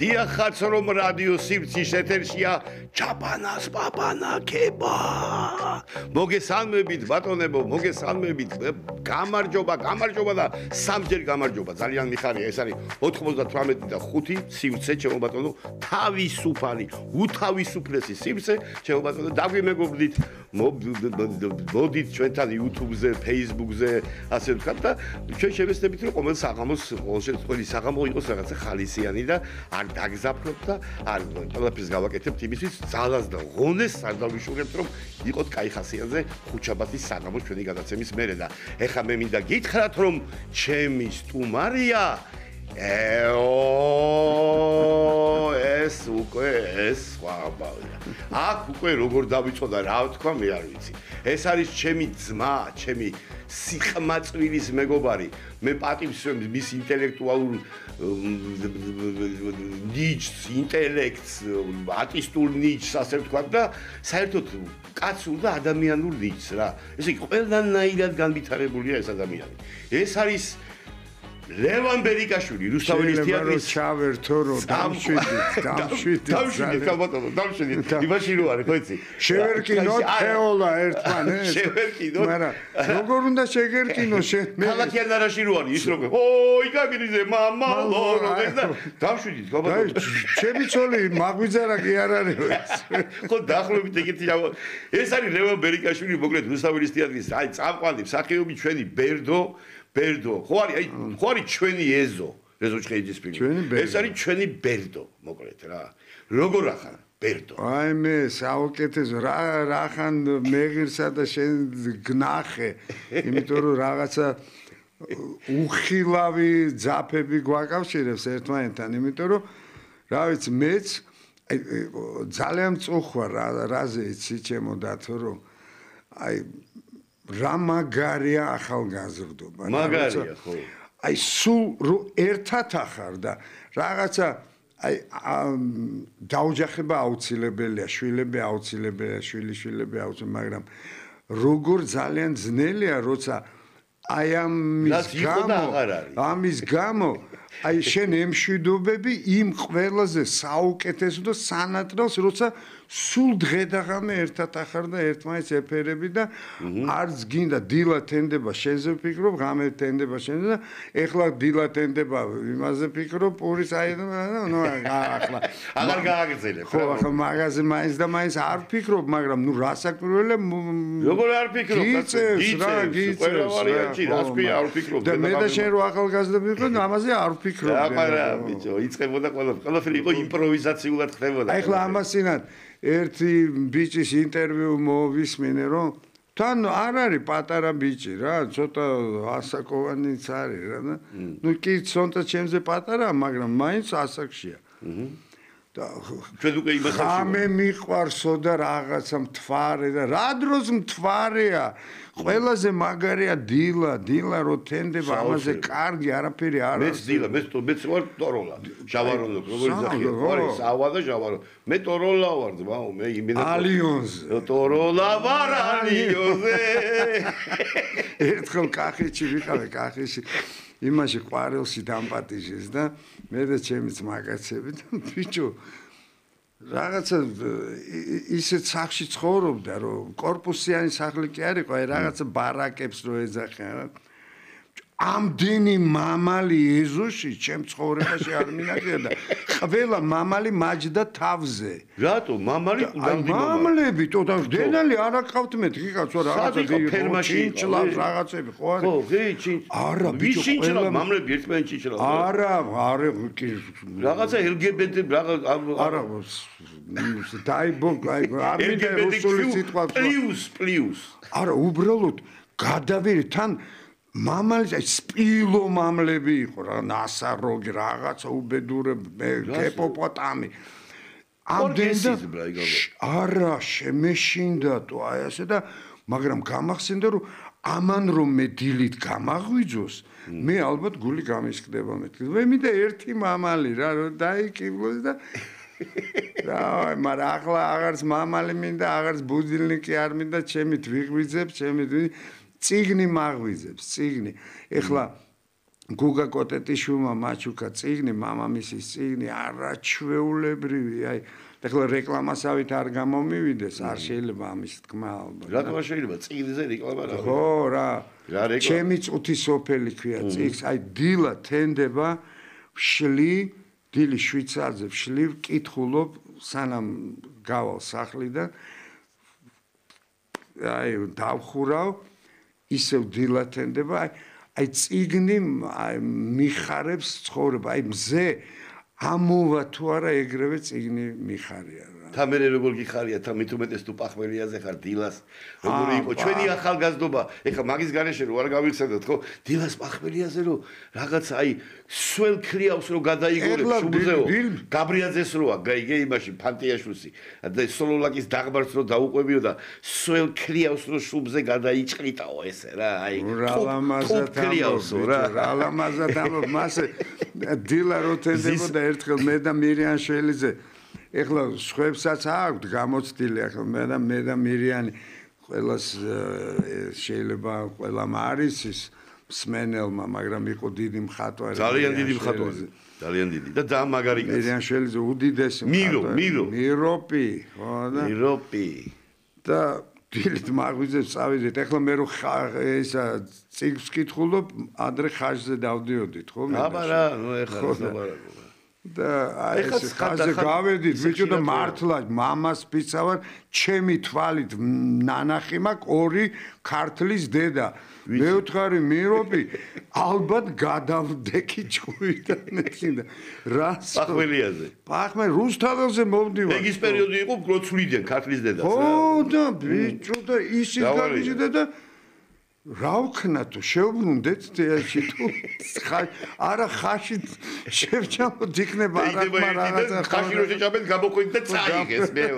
დიახაც რომ რადიო სივრცის ეთერშია ჩაბანას პაპანა ქება მოგესალმებით ბატონებო მოგესალმებით გამარჯობა და სამჯერ გამარჯობა ძალიან მიხარია ეს არის 98 და 5 სივრცე ჩემო ბატონო თავისუფალი უთავისუფლესი სივრცე ჩემო ბატონო დაგვიმეგობრდით მოდით ჩვენთან YouTube-ზე Facebook-ზე ასე ვთქვათ და ჩვენ შევეცდებით რომ ყოველ საღამოს ყოველი საღამო იყოს რაღაცა ხალისიანი და არ დაგზაფროთ და არ ყველაფერს გავაკეთებთ იმისთვის ძალას და ღონეს არ დავიშურებთ რომ იყოთ კაი ხასიათზე ხუჩაბათის საღამოს ჩვენი გადაცემის მერე და ეხლა მე მინდა გითხრათ რომ ჩემი სტუმარია ეს უკვე ეს ხვალია აქ უკვე როგორ დავიწყო და რა ვთქვა მე არ ვიცი ეს არის ჩემი ძმა ჩემი სიხმაწვილის მეგობარი მე პატივს მის ინტელექტუალურ ნიჭს ინტელექტს არტისტულ ნიჭს ასე ვთქვა და საერთოდ კაცურ და ადამიანურ ნიჭს რა ესე იგი ყველანაირად განვითარებულია ეს ადამიანი ეს არის ლევან ბერიკაშვილი რუსთაველის თეატრის ჩავერთო რომ დამშვიდით იმაში რო არის ხო იცი შევერკინოთ თეოლა ერთმანეთს შევერკინოთ მაგრამ როგორ უნდა შეგერკინო შენ ქალაქიან არაში რო არის ის როგორ ოი გაგიძე მამა ლორო და დამშვიდით ხო ბატონო ჩემი ცოლი მაგვიძარა კი არ არის ხო დაახლოებით ეგეთი ეს არის ლევან ბერიკაშვილი მოკლედ რუსთაველის თეატრის აი წამყვანი მსახიობი ჩვენი ბერდო ხო არის ჩვენი ეზო ჭყეიძის ფილმი ეს არის ჩვენი ბერდო მოკლედ რა როგორ ახარ ბერდო აი მე საუკეთესო რა ხან მეღირსა და შენ გნახე იმიტომ რომ რაღაცა უხილავი ძაფები გვაკავშირებს ერთმანეთთან იმიტომ რომ რა ვიცი მეც ძალიან მწუხვარ რაზე იცი ჩემო დათო რომ აი რა მაგარია ახალგაზრდობა მაგარია ხო აი სულ ერთად ახარ და რაღაცა აი დაუჯახება აუცილებელია შვილები აუცილებელია შვილიშვილები აუცილებელი მაგრამ როგორ ძალიან ძნელია როცა აი ამის გამო აი შენ ემშვიდობები იმ ყველაზე საუკეთესო და სანატრელს როცა სულ დღე და ღამე ერთად ახარ და ერთმანეთს ეფერები და არც გინდა დილა თენდება შენზე ვფიქრობ ღამე თენდება შენზე და ეხლა დილა თენდება იმაზე ვფიქრობ პურის აი ნუ ახლა აღარ გააგრძელებ ხო ახლა მაღაზი მაინც და მაინც არ ვფიქრობ მაგრამ ნუ რასაკვირველია როგორ არ ვფიქრობ გიწევს ყველა ვარიანტი რასპია არ ვფიქრობ და მე და შენ რო ახალგაზრდა ვიყო ამაზე არ ვფიქრობ აბარა ბიჭო იწყებოდა ყველაფერი იყო იმპროვიზაციულად ხდებოდა ეხლა ამასინად ერთი ბიჭის ინტერვიუ მოვისმინე რომ თან არ არის პატარა ბიჭი რა ცოტა ასაკოვანიც არის რა და ნუ კი ცოტა ჩემზე პატარა მაგრამ მაინც ასაკშია და ჩვენ უკვე იმას ხამე მიყვარსო და რაღაცა მთვარე და რა დროს მთვარეა ყველაზე მაგარია დილა რო თენდება ამაზე კარგი არაფერი არ არის მეც ვარ ტოროლა ჟავარონო როგორი ზახია ვარ სავა და ჟავარო მე ტოროლა ვარ ძმაო მე იმენა ალიონზე ტოროლა ვარ ალიონზე ერთხელ კახეთში ვიყავე კახეთში იმაში ყვარელში დამპატიჟეს და მე და ჩემიც მაგაცები და ბიჭო რაღაცა ისეთ სახლში ცხოვრობდა რომ კორპუსიანი სახლი კი არ იყო აი რაღაცა ბარაკებს რო ეძახიან ამდენი მამალი ეზოში ჩემ ცხოვრებაში არ მინახია და ყველა მამალი მაჯდა თავზე რატო მამალი ყუდამდი მამლები თოდა დედალი არ აკავთ მე გიყავს რაღაცა ჩინჩლავს რაღაცები ხო არის ხო ჩინჩ არა ბიჭო ჩინჩლავს მამლები ერთმანეთს ჩინჩლავს არა რაღაცა LGBT არა დაიბო არ მინდა რუსული სიტყვა პლიუს არა უბრალოდ გადავირი თან მამალი სპილო მამლები იყო რა ნასაროგი რაღაცა უბედურები ჰიპოპოტამი ამდენი არა შემეშინდა თუ აი ასე და მაგრამ გამახსენდა რომ ამან რომ მე დილით გამაღვიძოს მე ალბათ გული გამისკდება მეთქი მე მინდა ერთი მამალი რა რომ დაიკივლოს და რა მაგრამ ახლა აღარც მამალი მინდა აღარც ბუძილნიკი არ მინდა ჩემით ვიღვიძებ ჩემით წიგნი მაღვიძებს წიგნი ეხლა გუგა კოტეტიშვილმა მაჩუკა წიგნი, მამამისის წიგნი არაჩვეულებრივი, აი ეხლა რეკლამასავით არ გამომივიდეს, არ შეიძლება ამის თქმა ალბათ. რატომ არ შეიძლება წიგნზე რეკლამა რა? ხო რა. რა რეკლამა? ჩემი წუთი სოფელი ქვია წიგნს, აი დილა თენდება, ვშლი, დილი შვიცარზე ვშლი, ვკითხულობ სანამ გავალ სახლიდან. აი დავხურავ, ისევ დილა თენდება, აი წიგნი მიხარებს ცხოვრება, აი მზე ამოვა თუ არა ეგრევე წიგნი მიხარია რა. თა მე როგორ გიხარია, თა მით უმეტეს თუ პახმელიაზე ხარ დილას, როგორი იყო ჩვენი ახალგაზრდობა, ეხლა მაგის გარეშე რო არ გავიხსენოთ, ხო? დილას პახმელიაზე რო რაღაცა აი სველ ქლიავს რო გადაიგორებ შუბზეო, გაბრიაძეს როა, გაიგე იმაში ფანტიაშვილსი, და სოლოლაკის დაღბარს რო დაუყვებიო და სველ ქლიავს რო შუბზე გადაიჭრიტაო ესე რა, აი რა ლამაზად ამბობ, მასე დილა რო თენდებოდა ერთხელ მე და მირიან შველიძე ეხლა სხვებსაც აქვთ გამოცდილი ახლა მე და მირიანი ყველას შეიძლება ყველამ არის ის მსმენელმა მაგრამ იყო დიდი მხატვარი ძალიან დიდი მხატვარი ძალიან დიდი და ძალიან მაგარი კაცი მირიან შველიძე უდიდესი მიროპი ხო და მიროპი და დილით მაღვიძებს წავიდეთ ეხლა მე რო ისა წიგნს ვკითხულობ ადრე ხაჟზე დავდიოდით ხო მე აბა რა ნუ ეხლა ლაპარაკობ და აი ეს ხაზე გავედით ბიჭო და მართლა მამას ფიცავარ ჩემი თვალით ნანახი მაქვს ორი ქართლის დედა მე ვთხარი მიროპი ალბათ გადავდექი ჭუიდან ექინდა რა პახმელიაზე პახმე რუსთაველზე მოვდივარ ეგ ის პერიოდი იყო გლოცვლიდან ქართლის დედას რა ხო და ბიჭო და ისიც გაგიჟდა და რა ვქნა თუ შევბრუნდეთ თეატრში თუ არა ხაში შევჭამოთ იქნება არახმა რაღაცა ხაში რო შეჭამეთ გამოყვით და წაიღეს მე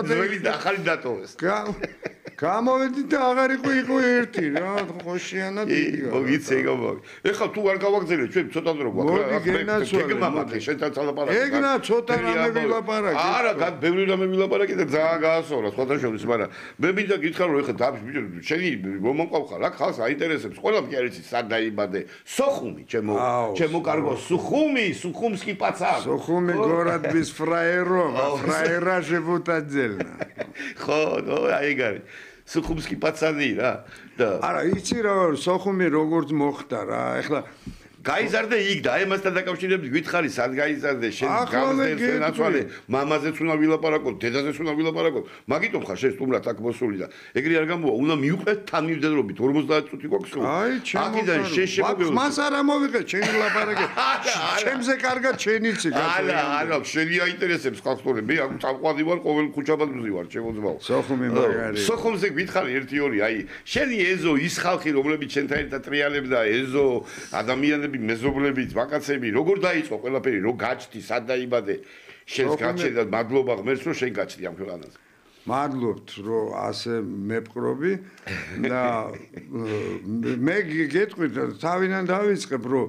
ძველი და ახალი დატოვეს გამოვედი და აღარ იყო ერთი რა ხოშიანად იყო მოგიცე გომოგი ეხლა თუ არ გავაგზავნე ჩვენ ცოტა დრო გვაქვს გეგმამაკე შენთან ლაპარაკი ეგნა ცოტა რამე ვილაპარაკი არა ბევრი რამე ვილაპარაკი და ძალიან გაასწორა სხვათა შორის მაგრამ მე მინდა გითხრა რომ ეხლა დაბის ბიჭო შენი მომყავხარ რა ხალხს აინტერესებს ყველამ კი არის სად დაიბადე სოხუმი ჩემო კარგო სუხუმსკი პაცა სოხუმი გორადბის ფრაერა ჟებუტაძელნა ხო აი გარი სუხუმსკი პაცანი რა და არა იცი რა სოხუმი როგორც მოხდა რა ეხლა გაიზარდე იქ და აი მასთან დაკავშირებით გითხარი სად გაიზარდე შენ გამზერზე ნაცვალე მამაზეც უნდა ვილაპარაკოთ დედაზეც უნდა ვილაპარაკოთ მაგიტომ ხარ შენ სტუმრად აქ მოსული და ეგრე არ გამოვა უნდა მიუყვეთ თანმიმდევრობით 50 წუთი გვაქვს აქიდან შენ შემოგეულო მას არ ამოვიღე შენი ლაპარაკი ჩემზე კარგად შენიცი არა შენი აინტერესებს ხალხური მე აქ წამყვანი ვარ ყოველ ქუჩაბად მზივარ შემოძმაო სოხუმი მაგარი სოხუმზე გითხარი 1-2 აი შენი ეზო ის ხალხი რომლებიც შენთან ერთად ტრიალებდა ეზო ადამიანები მეზობლებით ვაკაცები როგორ დაიწყო ყველაფერი რო გაჩდი სად დაიბადე შენს გაჩედა მადლობა ღმერთს რომ შენ გაჩდი ამ ქვეყანაზე მადლობთ რომ ასე მეპყრობი და მე გეტყვით თავიდან დავიწყებ რომ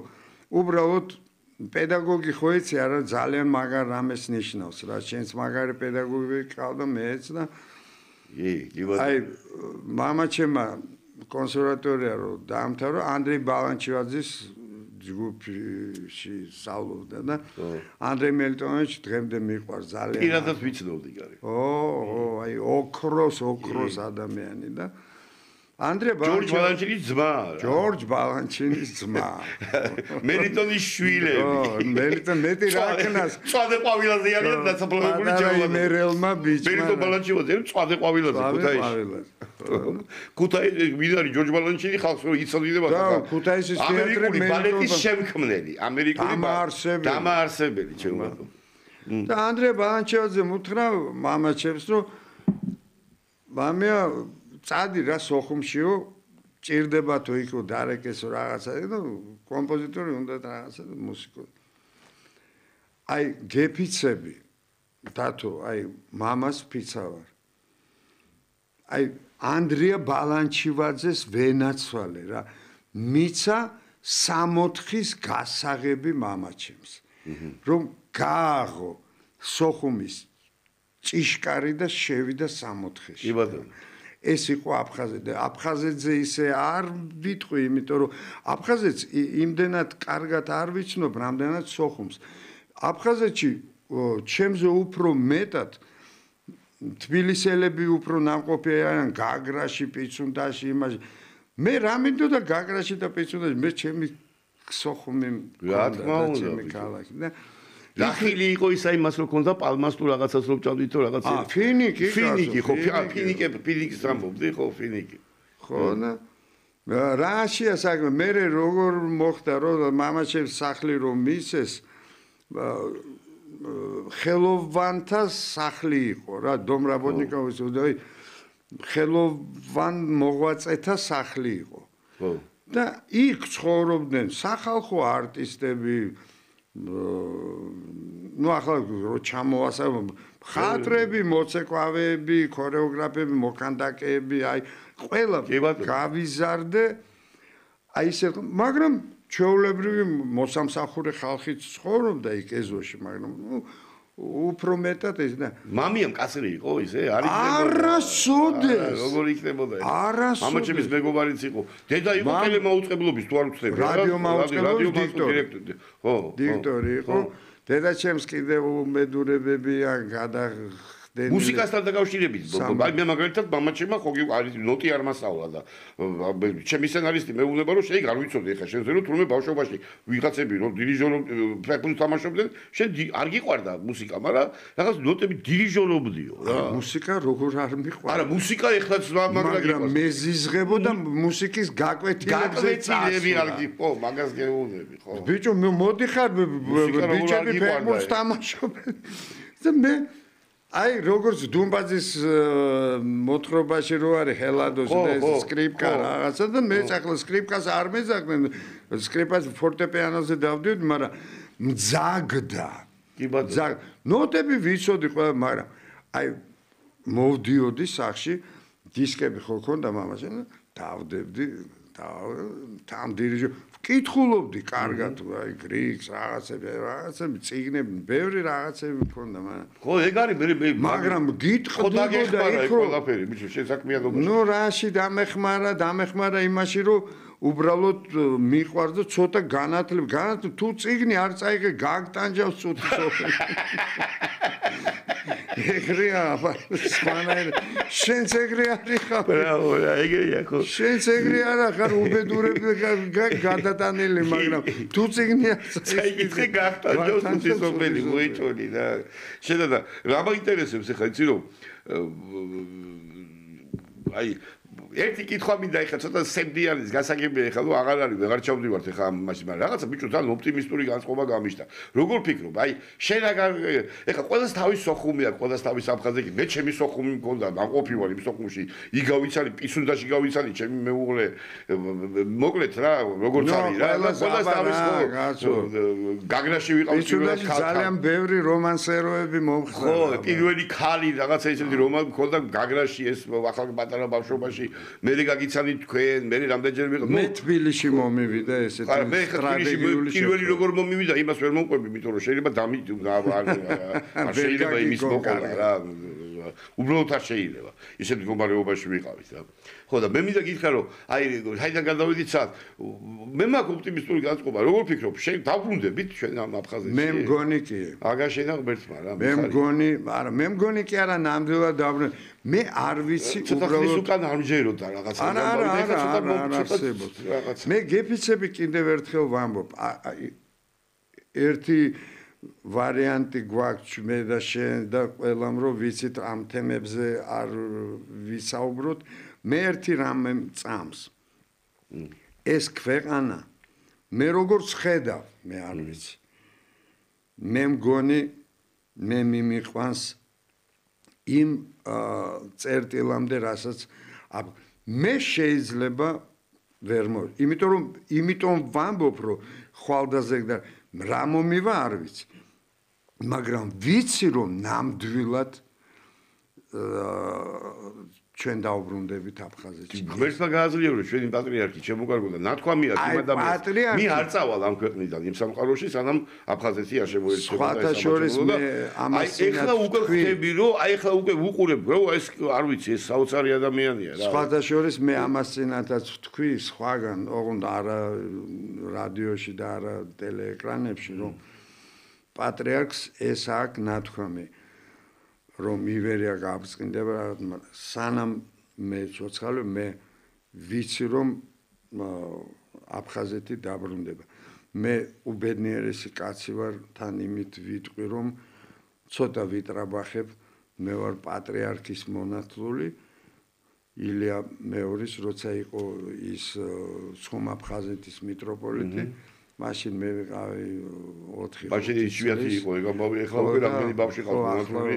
უბრალოდ პედაგოგი ხო იცი არა ძალიან მაგარ რამეს ნიშნავს რა შენს მაგარი პედაგოგი ყავდა მეც და აი მამაჩემა კონსერვატორია რო დაამთავრა ანდრეი ბალანჩივაძის ჯგუფში სწავლობდა და ანდრეი მელიტონოვიჩი დღემდე მიყვარს ძალიან პირადად ვიცნობდი გარი ო აი ოქროს ადამიანი და ანდრეი ჯორჯ ბალანჩინის ძმა მელიტონის შვილები მეტი რა ქნას წვადე ყვავილაზე არიან დაწაფლებული ჯავლა მერელმა ბიჭმა მელიტონ ბალანჩივაძე წვადე ყვავილაზე ქუთაისში ვინარი ჯორჯ ბალანჩინი ხალხს რო იცოდება და ქუთაისის თეატრი ბალეტის შემქმნელი ამერიკული დამაარსებელი ჩემო და ანდრეი ბალანჩივაძემ უთხრა მამაჩემს რომ მამია წადი რა სოხუმშიო ჭირდება თუ იქო დარეკესო რაღაცა და კომპოზიტორი უნდა რაღაცა და მუსიკოსი აი გეფიცები დათო აი მამას ფიცავარ აი ანდრია ბალანჩივაძეს ვენაცვალე რა მიცა 64-ის გასაღები მამაჩემს რომ გააღო სოხუმის ჭიშკარი და შევიდა 64-ში კი ბატონო ეს იყო აფხაზეთი. აფხაზეთზე ისე არ ვიტყვი, იმიტომ რომ აფხაზეთს იმდენად კარგად არ ვიცნობ, რამდენად სოხუმს. აფხაზეთში ჩემზე უფრო მეტად თბილისელები უფრო ნამყოფი არიან გაგრაში, პიცუნდაში, იმაში. მე რა მინდოდა გაგრაში და პიცუნდაში, მე ჩემი სოხუმი რა თქმა უნდა, ჩემი ქალაქი და ნახილი იყო ისა იმას რომ ქონდა პალმას თუ რაღაცას რომ ჭამდით თუ რაღაცა ფინიკი ხო ფინიკის ამბობდი ხო ფინიკი ხო და რაშია საქმე მე როგორ მოხდა რომ მამაჩემს სახლი რომ მისეს ხელოვანთა სახლი იყო რა დომრაბოდნიკოვის და ხელოვან მოღვაწეთა სახლი იყო ხო და იქ ცხოვრობდნენ სახალხო არტისტები ну ახლა რო ჩამოასწავლო ხატრები, მოცეკვავეები, ქორეოგრაფები, მოქანდაკეები, აი ყველა გავიზარდე აი ესე მაგრამ ჩვეულებრივი მოსამსახურე ხალხი ცხოვრობდა იქ ეზოში მაგრამ უფრო მეტად ეს და მამიამ კაცრი იყო ისე არის არასოდეს როგორ იქნებოდა ეს მამაჩემის მეგობარიც იყო დედა იყო ტელემაუწყებლობის თუ არ ვწდები რადიო მაუწყებლობის დირექტორი ხო დირექტორი იყო დედაჩემს კიდე უმედურებები ან გადახდენი მუსიკასთან დაკავშირებით მე მაგალითად მამაჩემა ხო არის ნოტი არ მასწავლა და ჩემი სცენარისტი მეუბნება რომ შენ არ ვიცოდი ხა შენ ზერო თურმე ბავშვობაში ვიღაცები რომ დირიჟორო ფეხბურთს თამაშობდნენ შენ არ გიყვარდა მუსიკა მაგრამ რაღაც ნოტები დირიჟორობდიო რა მუსიკა როგორ არ მიყვარდა არა მუსიკა ეხლაც მაგრამ მე ზიზღებო და მუსიკის გაკვეთილებზე წარწილები არ გიყო მაგას გეუბნები ხო ბიჭო მე მოდიხარ ბიჭები ფეხბურთს თამაშობენ და მე აი როგორც დუმბაძის მოთხრობაში რო არის ჰელადოს და სკრიპკა რაღაცა და მე ახლა სკრიპკას არ მეძახდნენ სკრიპკას ფორტეპიანოზე დავდივდი მაგრამ მძაგდა კი ბატონო ნოტები ვიცოდი ყველა მაგრამ აი მოვდიოდი სახში დისკები ხო ქონდა მამაში დავდებდი თან დირიჟო ვკითხულობდი კარგად აი გრიგს რაღაცები წიგნები ბევრი რაღაცები მქონდა მაგრამ ხო ეგ არის მე მაგრამ გიტყდებოდა იქ ყველაფერი ბიჭო შესაქმიანობაში ნუ რაში დამეხმარა იმაში რომ უბრალოდ მიყვარდა ცოტა განათლება თუ წიგნი არ წაიღე გაგტანჯავს ცუდი სოფელი ეგრეა სპანაერ შენც ეგრე არის ხარ რა ეგრეა ხო შენც ეგრე არა ხარ უბედურები გადატანილი მაგრამ თუ წიგნი არ წაიგე გაგტანჯავს ცუდი სოფელი მოიწონი და შედა რა მაინტერესებს ხა იცი რომ აი ერთი კითხვა მინდა ეხლა ცოტა სემდიანის გასაგებია ეხლა რომ აღარ არის ვეღარ ჩავდივართ ეხლა მაშინ მაგრამ რაღაცა ბიჭო ძალიან ოპტიმისტური განწყობა გამიშთა როგორ ფიქრობ აი შენ ეხლა ყველას თავის სოხუმი აქვს ყველას თავის აფხაზი მე ჩემი სოხუმი მქონდა ნაყოფი ვარ იმ სოხუმში იგავიცარი პისუნდაში გავიცარი ჩემი მეუღლე მოკლედ რა როგორც არის რა ყველას თავის გაგრაში ვიყავ პისუნდაში ძალიან ბევრი რომანსეროები მომხდა ხო პირველი ქალი რაღაცა ისეთი რომანი მქონდა გაგრაში ეს ახალ პატარა ბავშვობაში მე გაგიცანი თქვენ მე რამდენჯერ ვიყავ მე თბილისში მომივიდა ესეთი სტრატეგიული პირველი როგორ მომივიდა იმას ვერ მომყვები იმიტომ რომ შეიძლება არ შეიძლება იმის მოყოლა რა უბრალოდ არ შეიძლება ისეთ მდგომარეობაში ვიყავით რა ხო და მე მინდა გითხრა რომ აი საიდან გადავიდით სად მე მაქვს ოპტიმისტური განწყობა როგორ ფიქრობ შენ დავბრუნდებით ჩვენ ამ აფხაზეთში მე მგონი კი აგა შენა ღმერთმა რა მე მგონი კი არა ნამდვილად დავბრუნდი მე არ ვიცი უბრალოდ უკან არ მჯეროდა რაღაცა მე გეფიცები კიდევ ერთხელ ვამბობ ერთი ვარიანტი გვაქვს მე და შენ და ყველამ რომ ვიცით ამ თემებზე არ ვისაუბროთ მე ერთი რამე წამს ეს ქვეყანა მე როგორც ხედავ მე არ ვიცი მე მგონი მე მიმიყვანს იმ წერტილამდე რასაც მე შეიძლება ვერ მო იმიტომ ვამბობ რომ ხვალდაზე და რა მომივა არ ვიცი მაგრამ ვიცი რომ ნამდვილად ჩვენ დაუბრუნდებით აფხაზეთში. ღმერთმა გააძლიერო რომ ჩვენი პატრიარქი შემოგარგო და ნათქვამია იმ ადამიანს. მი არ წავალ ამ ქვეყნიდან იმ სამყაროში, სანამ აფხაზეთი არ შემოერჩება. სხვათა შორის მე ამას ეხლა უკვე ხვდები რომ ახლა უკვე ვუყურებ რომ ეს არ ვიცი ეს საოცარი ადამიანია რა. სხვათა შორის მე ამას წინათაც ვთქვი სხვაგან, ოღონდ არა რადიოში და არა ტელეეკრანებში რომ პატრიარქს ეს აქვს ნათქვამი. რომ ივერია გააბწყინდება რაღაც სანამ მე ცოცხალი მე ვიცი რომ აფხაზეთი დაბრუნდება მე უბედნიერესი კაცი ვარ თან იმით ვიტყვი რომ ცოტა ვიტრაბახებ მე ვარ პატრიარქის მონათლული ილია მეორის როცა იყო ის ცხომ აფხაზეთის მიტროპოლიტი მაშინ მე ვიყავი 4 მაშინ იშვიათი იყო ეგ ამბავი ეხლა უკვე რამდენი ბავშვი ყავს მონათლული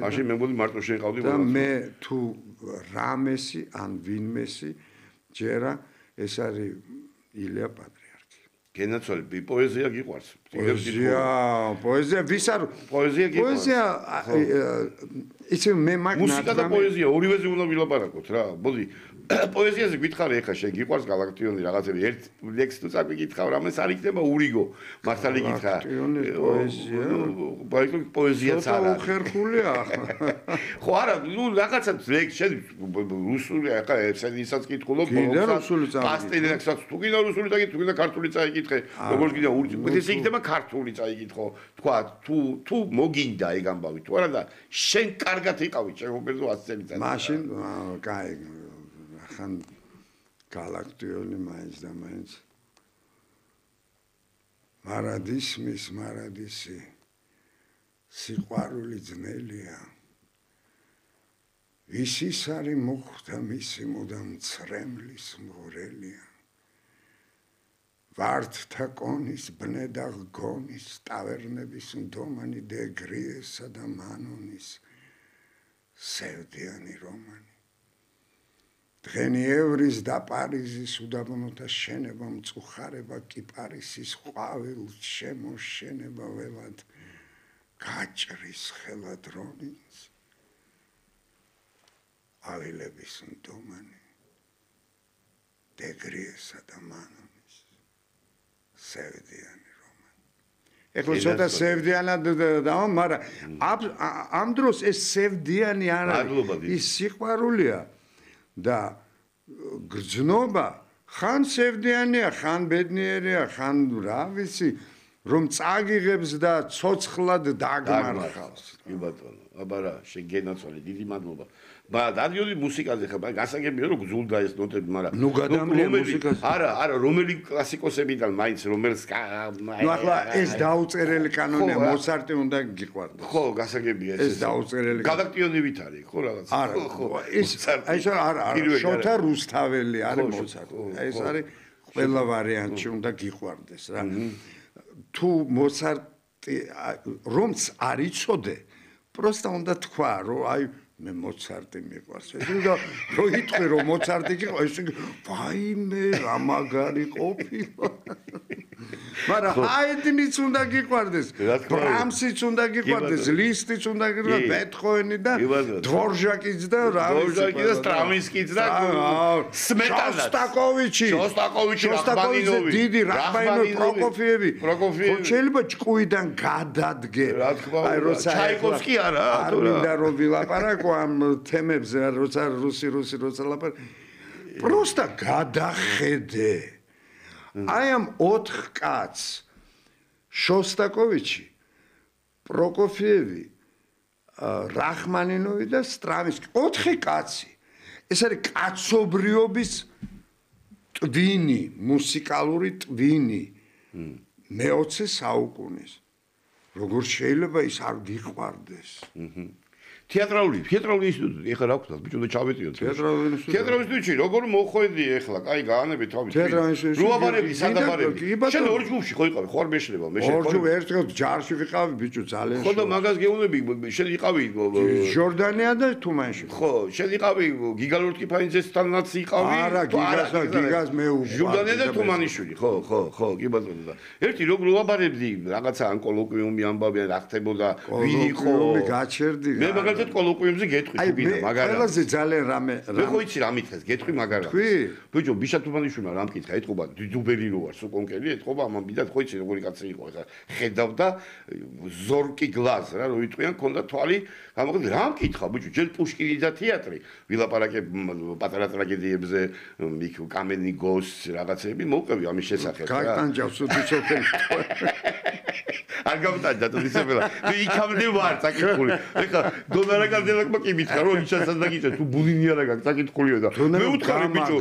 მაშინ მე მგონი მარტო შენ ყავდი და მე თუ რამესი ან ვინმესი ჯერა ეს არის ილია პატრიარქი გენაცვალები პოეზია გიყვარს პოეზია ვის არ პოეზია გიყვარს პოეზია იცი მე მაგ მუსიკა და პოეზია ორივეზე უნდა ვილაპარაკოთ რა მოდი პოეზიაზე გითხარი ეხა შენ გიყვარს galaktioni რაღაცები ერთ ლექსს თუ წაკითხავ რამეს არ იქნება ურიგო მართალი გითხრა პოეზიაც არა ხერხულია ხო არა ნუ რაღაცა ლექს შენ რუსული ეხა ესაც კითხულობ პასტელექსაც თუ გინდა რუსული წაიკითხე თუ გინდა ქართული წაიკითხე როგორც გინდა ეს იქნება ქართული წაიკითხო თქვა თუ მოგინდა ეგ ამბავი თუ არა და შენ კარგად იყავი შემოგვერძო 100 წელიწად მაშინ კაი ხან galaktioni მაინც და მაინც მარადისმის მარადისი სიყვარული ძნელია ვისის არის მოხდა მისი მუდამ ცრემლის მღვრელია ვართთა კონის ბნე და ღგონის ტავერნების ნდომანი დეგრიესა და მანონის სევდიანი რომანი დღენი ევრის და პარიზის უდაბნოთა შენება მწუხარება კი პარიზის ყვავილ შემოშენება ველად გაჭრის ხელა დრონის ავილების ნდომანი დეგრიესა და მანონის სევდიანი რომანი ეხლა ცოტა სევდიანად და მაგრამ ამ დროს ეს სევდიანი არ არის ის სიყვარულია და გრძნობა ხან სევდიანია, ხან ბედნიერია, ხან რა ვიცი, რომ წაგიღებს და ცოცხლად დაგმარხავს. კი ბატონო, აბა რა, შენ გენაცვალე, დიდი მადლობა. დადიოდი მუსიკაზე ხება, გასაგებია რომ გძულდა ეს ნოტები, მაგრამ ნუ გადამლია მუსიკაზე. არა, რომელი კლასიკოსებიდან მაინც რომელს ნუ ახლა ეს დაუწერელი კანონია, მოცარტი უნდა გიყვარდეს. ხო, გასაგებია ეს დაუწერელი. galaktionivit არის, ხო რაღაც. ხო, ეს არა, შოთა რუსთაველი არის მოცარტი. ეს არის ყველა ვარიანტში უნდა გიყვარდეს რა. თუ მოცარტი რომც არ იცოდე, პროსტა უნდა თქვა, რომ აი მე მოცარტი მიყვარს. და რო იტყვი რომ მოცარტი გიყვა, ეს ვაიმე რა მაგარი ყოფილა. მაგრამ ჰაიდნიც უნდა გიყვარდეს, ბრამსიც უნდა გიყვარდეს, ლისტიც უნდა გიყვარდეს, ბეთჰოვენი და დვორჟაკიც და რა ვიცი. დვორჟაკი და სტრავინსკიც და სმეტანაც. შოსტაკოვიჩი, რახმანინოვი, დიდი რახმანინოვი, პროკოფიევი. ხო შეიძლება ჭკუიდან გადადგე. აი როცა ჩაიკოვსკი არა, არ მინდა რომ ვილაპარაკო ამ თემებზე როცა რუსი როცა ლაპარ პროსტა გადახედე აი ამ 4 კაცს შოსტაკოვიჩი პროკოფიევი რახმანინოვი და სტრავინსკი 4 კაცი ეს არის კაცობრიობის ტვინი მუსიკალური ტვინი მე-20 საუკუნის როგორ შეიძლება ის არ გიყვარდეს თეატრალური ინსტიტუტი ეხლა რა ვქნათ ბიჭო და ჩავეტიოთ თეატრალური ინსტიტუტი როგორ მოხვედი ეხლა კაი გაანები თავი რუაბარები სადაბარები შენ ორ ჯგუფში ხო იყავი ხო არ მეშლება მე შენ ორ ჯგუფ ერთ ჯარში ვიყავი ბიჭო ძალიან ხო და მაგას გეუბნები შენ იყავი ჟორდანია და თუმანში ხო შენ იყავი გიგალურტკი ფაინძესთანაც იყავი არა გიგას მე ჟორდანია და თუმანიშვილი ხო კი ბატონო და ერთი რუაბარები რაღაცა ან კოლოკვიუმი ამბავი რა ხდებოდა ვინ იყო გაჩერდი მე მაგალითად კოლოკვიუმზე გეტყვი თუ გინდა მაგალითად ყველაზე ძალიან რამე მე ხო იცი რა მითხეს გეტყვი მაგალითად ბიჭო ბიშა თუმანიშვილმა რა მკითხა ეთყობა დიდუბელი რო ვარ სულ კონკრეტი ეთყობა ამბიდან ხო იცი როგორი კაცი იყო ხა ხედავდა ზორკი გლაზ რა რო იტყვიან ქონდა თვალი გამოდი რა მკითხა ბიჭო ჯერ პუშკინი და თეატრი ვილაპარაკე პატარა ტრაგედიებზე იქ კამენი გოს რაღაცები მოვყევი ამის შესახებ რა გაგტანჯავს უთუცოფელი არ გამტანჯა თუ ისებელა მე იქამდე ვარ საკითხული ეხლა დონარა კარდელაკმა კი მითხრა რომ იჩასად დაგიწე თუ ბუნინი არა გაქვს საკითხულიო და მე ვუთხარი ბიჭო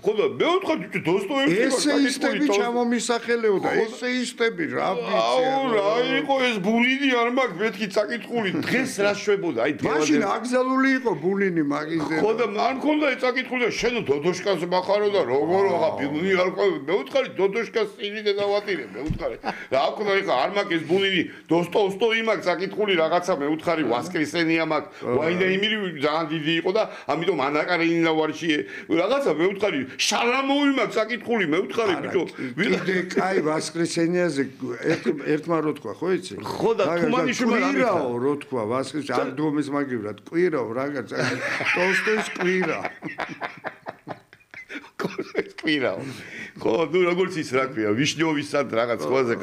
ხო და მე ვუთხარი ბიჭო დოსტოევსკი ესეისტები ჩამომისახელეოდა ესეისტები რა ვიცი აუ რა იყო ეს ბუნინი არ მაქვს მეთქი საკითხული დღეს რა შვებოდა აი მაშინ აკზალული იყო ბუნინი მაგიზე ხო და არ მქონდა ეს საკითხული და შენ დოდოშკას მახარო და როგორ აღა ბუნინი არ ყავი მე ვუთხარი დოდოშკას წინიდე დავატირე მე ვუთხარი რა ქონდა ეხლა არ მაქვს ეს ბუნინი დოსტოევსკი მაქვს საკითხული რაღაცა მე ვუთხარი ვასკრესენია მაქვს ვაინდაიმირი ძალიან დიდი იყო და ამიტომ ანაკარენინა ვარშიე რაღაცა მე ვუთხარი შალამოვი მაქვს საკითხული მე ვუთხარი ბიჭო კიდე კაი ვასკრესენიაზე ერთმა რო თქვა ხო იცი ხო და თუმანიშვილმა რა მითხრა რო თქვა ვასკრეს არ დომის მაგივრად კვირაო რაღაც ტოლსტოის კვირა კვირაო ხო ნუ როგორც ის რა ქვია ვიშნიოვის სად რაღაც ყველაზე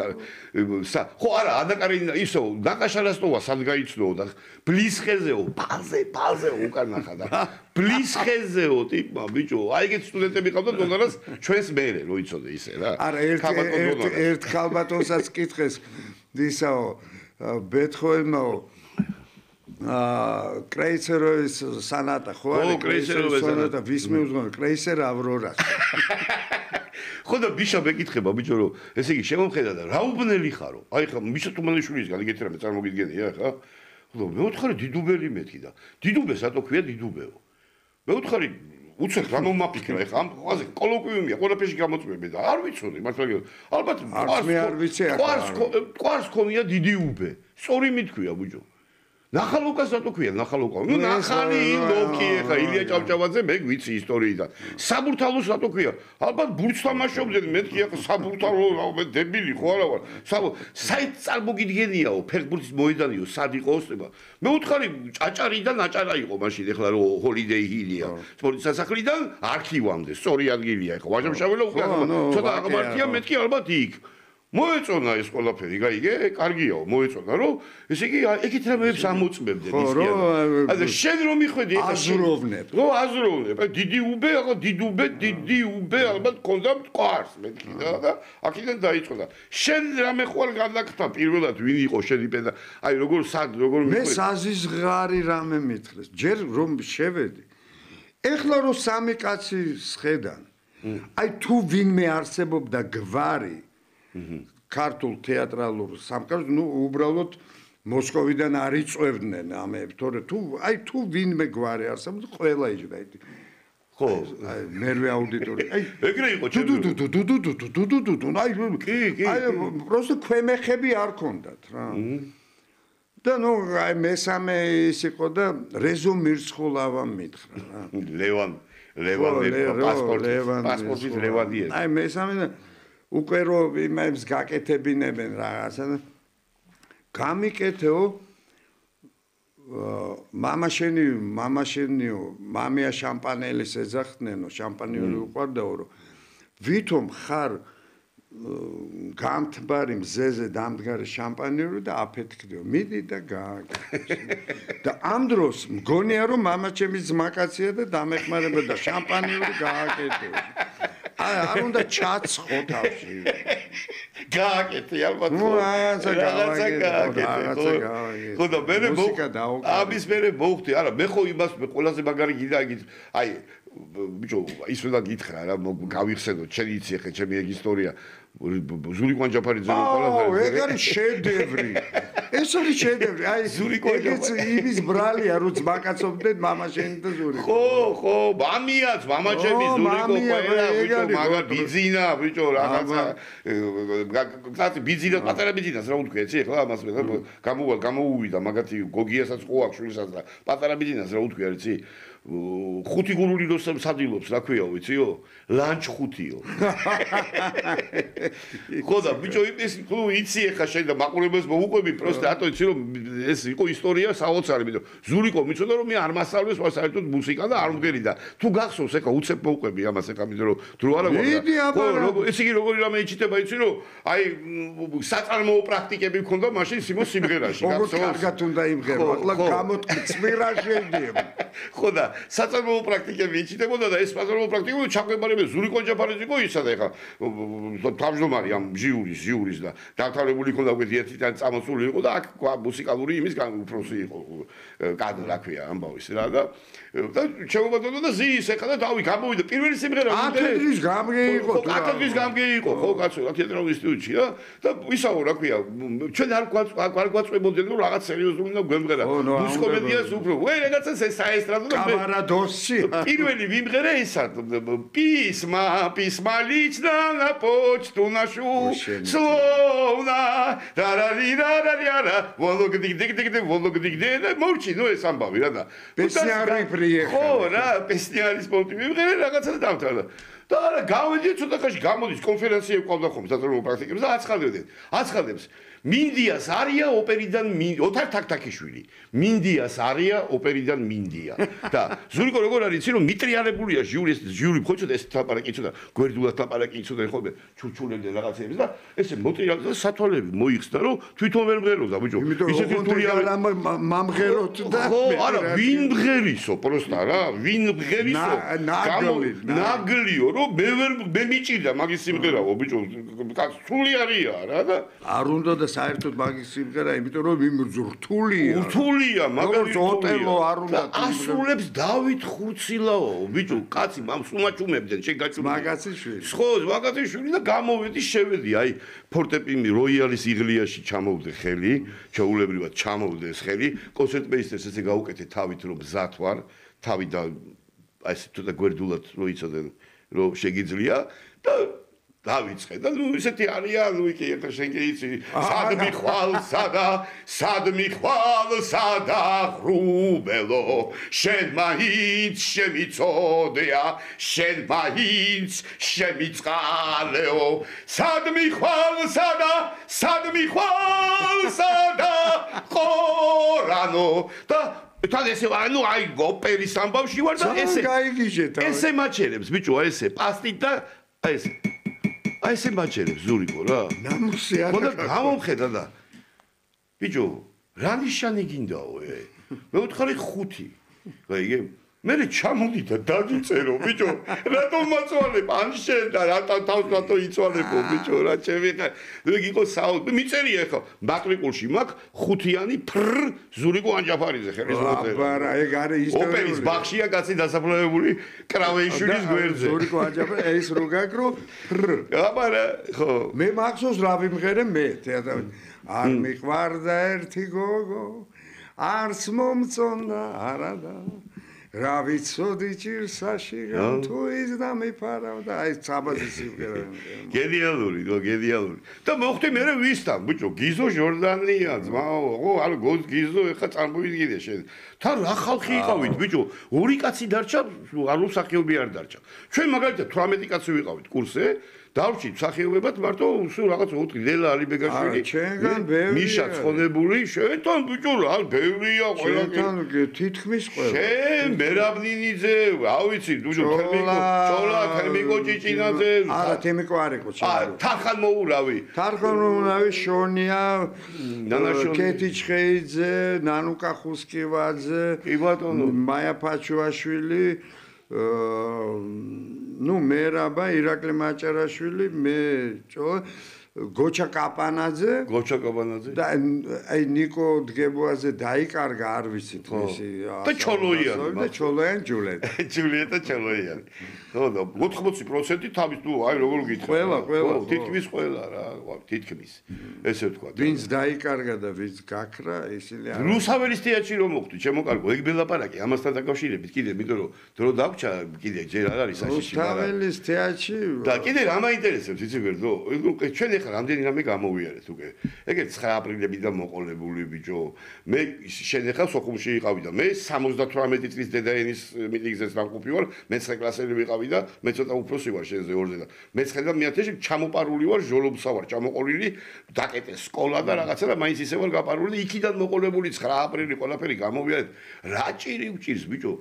ხო არა ანაკარენინა ისო დაკაშარასტოვა სად გაიცნოო და ბლისხეზეო პალზეო უკანახა და ბლისხეზეო ტიპა ბიჭო აი ეგეთ სტუდენტები ყავდა დონარას ჩვენს მერე რო იცოდე ისე რა არა ერთ ქალბატონსაც კითხეს ისაო ბეთჰოვენმაო კრეიცეროვის სანატა ხო არის კრეიცეროვის სანატა ვის მიუძღვნა კრეიცერ ავრორას ხო და ბიშა მეკითხება ბიჭო რომ ესე იგი შემომხედა და რა უბნელი ხარო აი ხა მიშა თუმანიშვილისგან ეგეთი რამე წარმოგიდგენია ხა ხო მე ვუთხარი დიდუბელი მეთქი და დიდუბე სათო ქვია დიდუბეო მე ვუთხარი უცებ რა მომაფიქრა ეხა ამ ყველაზე კოლოკვიუმია ყველაფერში გამოწმები და არ ვიცოდი მართლა ალბათ ყვარს ქონია დიდი უბე სწორი მithქვია ბიჭო ნახალუკას რატო ქვია ნახალუკა ნუ ნახალი ლოკი ეხა ილია ჭავჭავაძე მე ვიცი ისტორიიდან საბურთალოს რატო ქვია ალბათ ბურთს თამაშობდნენ მეთქი ეხა საბურთალო მე დებილი ხო არა ვარ საით წარმოგიდგენიაო ფეხბურთის მოედანიო სად იყო ოსტება მე ვუთხარი ჭაჭარიდან აჭარა იყო მაშინ ეხლა რო ჰოლიდეი ჰილია სპორტის სასახლიდან არქივამდე სწორი ადგილია ეხა ვაჟამშაველო უკვე ცოტა აღმართია მეთქი ალბათ იქ მოეწონა ეს ყველაფერი, გაიგე? კარგიაო, მოეწონა, რომ ესე იგი ეგეთ რამეებს ამოწმებდნენ ისკიან. აი შენ რომ მიხვედი ეხლა აზროვნებ. რო აზროვნებ. აი დიდი უბე, ახლა დიდი უბე ალბათ კონდა მყარს მეთქი და აქედან დაიწყო და შენ რამე ხوار გადაკთა პირველად ვინ იყო შენი პედა? აი როგორ მე საზიზღარი რამე მითხრეს. ჯერ რომ შევედი. ეხლა რომ სამი კაცი სხედან. აი თუ ვინმე არსებობდა გვარი ქართულ თეატრალურ სამყაროს ნუ უბრალოდ მოსკოვიდან არ იწევდნენ ამებს თორე თუ ვინმე გვარი არსებობს ყველა იჯდა ხო აი მერვე აუდიტორია აი ეგრე იყო აი просто ქვემეხები არ ქონდათ რა და ნუ აი მესამე ის იყო და რეზო მირცხულავა მითხრა რა ლევან პასპორტის ლევანია აი მესამე უკვე რო იმებს გაკეთებინებენ რაღაცა და გამიკეთეო მამაშენიო მამია შამპანელის ეძახთნენო შამპანელი უყვარდაო რომ ვითომ ხარ გამთბარი მზეზე დამდგარი შამპანელი და აფეთქდიო მიდი და გააკეთე და ამ დროს მგონია რომ მამაჩემი ძმაკაცია და დამეხმარება და შამპანელი გააკეთე არ უნდა ჩაცხო თავში გააკეთე ალბათ რაღაცა გააკეთე ხო და მე ამის მე მოვხდი არა მე ხო იმას მე ყველაზე მაგარი გიდა იგიც აი ბიჭო ის უნდა გითხრა რა გავიხსენო ჩემი იცი ხე ჩემი ეგ ისტორია ზურიკ ვანჯაფარიძე ყველა ეგ არის შედევრი ეს არის შედევრი აი ეგეც იმის ბრალია რომ ძმაკაცობდნენ მამაშენი და ზურიკო ხო მამიაც მამაჩემი ზურიკო ყველა ბიჭო მაგარ ბიზინა ბიჭო რაღაცა კაცი ბიზინა პატარა ბიზინას რა უთქვი ეცი ხო ამას მე გამოუვიდა მაგათი გოგიასაც ყო აქვს შვილსაც და პატარა ბიზინას რა უთქვი არიცი ხუთი გურული როსამ სადილობს, რა ქვია, ვიციო? ლანჩ ხუთიო. ხო და ბიჭო, ის იცი ახლა შენ და მაყურებელს მოუყვები, პროსტა ატო იცი რომ ეს იყო ისტორია საოცარი, ბიჭო. ზურიკო მიცოდა რომ მე არ მასწავლეს საერთოდ მუსიკა და არ მგერი და თუ გახსოვს ახლა უცებ მოუყვები ამას ახლა მითხრა რომ დრო არა გვაქვს. ხო, ეს იგი როგორი რამე იჩიტება იცი რომ აი საწარმოო პრაქტიკები მქონდა მაშინ სიმოს სიმღერაში. გახსოვს? კარგად უნდა იმღერო, ახლა გამოწმირა შეიძლება. ხო და საწარმოო პრაქტიკები იჩიტებოდა და ეს საწარმოო პრაქტიკები ჩაგვებარებია ზურიკო ჯაფარიძე იყო ისა და ახლა თავმჯდომარე ამ ჟიურის და დამთავრებული ქონდა უკვე ერთი თან წამოსული იყო და აქ მუსიკალური იმის უფროსი იყო კადრ რა ქვია ამბავის რა და შემობატონო და ზის ახლა და დავი გამოვიდა პირველი სიმღერა 10 დღის გამგე იყო 10 დღის გამგე იყო ხო კაცო რა თეატრალურ ინსტიტუტში და ისაო რა ქვია ჩვენ არ გვაწყვებოდნენ რომ რაღაც სერიოზული უნდა გვემღერა მუსიკომედიას უფრო ვე რაღაცა საესტრადო და კამარადოსი პირველი ვიმღერე ისა письма лично на почту нашу словно ра-ра-ри-ра-ра-ра вологодик-дик-дик-дик вологодик-дик мовчи ну ეს ამბავი რა და პესნიარი პრიეხა ხო რა პესნიარის პონტი ვიმღერე რაღაცა დამთავრდა და არა გავედი ცოტა ხანში გამოდის კონფერენციები ყავდა ხომ საწარმოო პრაქტიკებს და აცხადებს მინდიას არია ოპერიდან ოთარ თაქთაქიშვილი მინდიას არია ოპერიდან მინდია და ზურიკო როგორ არის იცი რომ მიტრიალებულია ჟიური ხო ცოტა ეს ლაპარაკი ცოტა გვერდულად ლაპარაკი ცოტა ხომ ჩურჩულებდნენ რაღაცეებს და ესე მოტრიალდა სათვალები მოიხსნა რომ თვითონ ვერ მღეროდა ბიჭო ისეთი რთული არა მამღეროთ და ხო არა ვინ მღერისო პროსტა რა ვინ მღერისო ნაგლიო რომ მე მიჭირდა მაგის სიმღერაო ბიჭო სული არია რა და არ უნდა და საერთოდ მაგის სიმღერა, იმიტომ რომ იმ რთულია. რთულია, მაგალითად ოტელო არ უნდა ასრულებს დავით ხურცილაო, ბიჭო, კაცი მამ სუმაჩუმებდნენ, შენ გაჩუმე. მაგაციშვილი. ხო, მაგაციშვილი და გამოვედი, შევედი, აი, ფორტეპინი როიალის იღლიაში ჩამოვდე ხელი, ჩაულებრივად ჩამოვდე ეს ხელი, კონცერტმეისტერს ესე გაუკეთე თავით რომ მზად ვარ, თავი და აი ეს ცოტა გვერდულად რო იცოდნენ, რომ შეგიძლია და დავიწყე და ნუ ისეთი არიან ნუ იქ ერთ შენ კი იცი სად მიხვალ სადა ხრუბელო შენ მაინც შემიწოდია შენ მაინც შემიწყალეო სად მიხვალ სადა ყორანო და თან ესე ანუ აი ოპერის ამბავში ვარ და ესე მაჩერებს ბიჭო ესე პასტით და აი ესე მაჩერებს ზურიკო რა ნამუსი არა ხოდა გამომხედა და ბიჭო რა ნიშანი გინდაო მე ვთხარი 5 რაიგე მე ჩამოდი და დაგიწერო ბიჭო რატომ მაწვალებ ან შენ და რატო იცვალებო ბიჭო რა ჩემი ხა ეგ იყო მიწერია ხო მატრიკულში მაქვს 5-იანი ფრ ზურიკო ანჯაფარიძე ხელის მოწერა აბარა ეგ არის ისტორიული ოპერის ბაღშია კაცი დასაფლავებული კრავეიშვილის გვერდზე ზურიკო ანჯაფარი ეს რო გაკრო ფრ აბარა ხო მე მახსოვს რა ვიმღერე მე თეატრი არ მიყვარდა ერთი გოგო არც მომწონდა არადა რა ვიცოდი ჭირსაში თუ ის და მიფარავდა აი საბაზი სიმღერა გენიალური და მოხდი მე ვისთან ბიჭო გიზო ჟორდანია ძმაო ხო არ გოს გიზო ეხა წარმოვიდგინე შენ თან რა ხალხი იყავით ბიჭო ორი კაცი დარჩა არ უსახიობი არ დარჩა ჩვენ მაგალითად 18 კაცი ვიყავით კურსზე დავჭით სახიობებად მარტო სულ რაღაც 4 ლელა ალიბეგაშვილი ჩვენგან ბევრია მიშა ცხონებული შენთან ბიჭო რა ბევრია ყველა შენთან თითქმის ყველა შენ მერაბნინიძე რა ვიცი ბიჭო თემიკო ჭიჭინაძე არა თემიკო არ იყო ჩემო თარხან მოურავი შონია კეთი ჩხეიძე ნანუკა ხუსკივაძე კი ბატონო მაია ფაჩუაშვილი ну мераба ირაკლი მაჭარაშვილი მე გოჩა კაპანაძე და აი ნიკო დგებოაზე დაიკარგა არ ვიცით ისი და ჩოლოიან ჯულიეტა ჩოლოიანი ხო და 80% თავის თუ აი როგორ გითხრა ყველა თითქმის ყველა რა თითქმის ესე ვთქვა ვინც დაიკარგა და ვინც გაქრა ისინი არა რუსაველის თეატრში რომ მოხდი ჩემო კარგო ეგ ბელაპარაკი ამასთან დაკავშირებით კიდე იმიტომ რომ დრო დაგვჭა კიდე ჯერ არ არის საშიში მაგრამ რუსაველის თეატრში და კიდე რა მაინტერესებს იცი ვერდო ჩვენ ეხლა რამდენი რამე გამოვიარეთ უკვე. ეგეთ 9 აპრილებიდან მოყოლებული ბიჭო. მე შენ ეხლა სოხუმში იყავი და მე 78 წლის დედაენის მიტინგზეც დამყოფი ვარ, მე 9 კლასელი ვიყავი და მე ცოტა უფროსი ვარ შენზე ორზე და მე 9 მეათეში ჩამოპარული ვარ, ჟოლობსა ვარ, ჩამოყოლილი, დაკეტე სკოლა და რაღაცა და მაინც ისე ვარ გაპარული, იქიდან მოყოლებული 9 აპრილი ყველაფერი გამოვიარეთ. რა ჭირი უჭირს ბიჭო?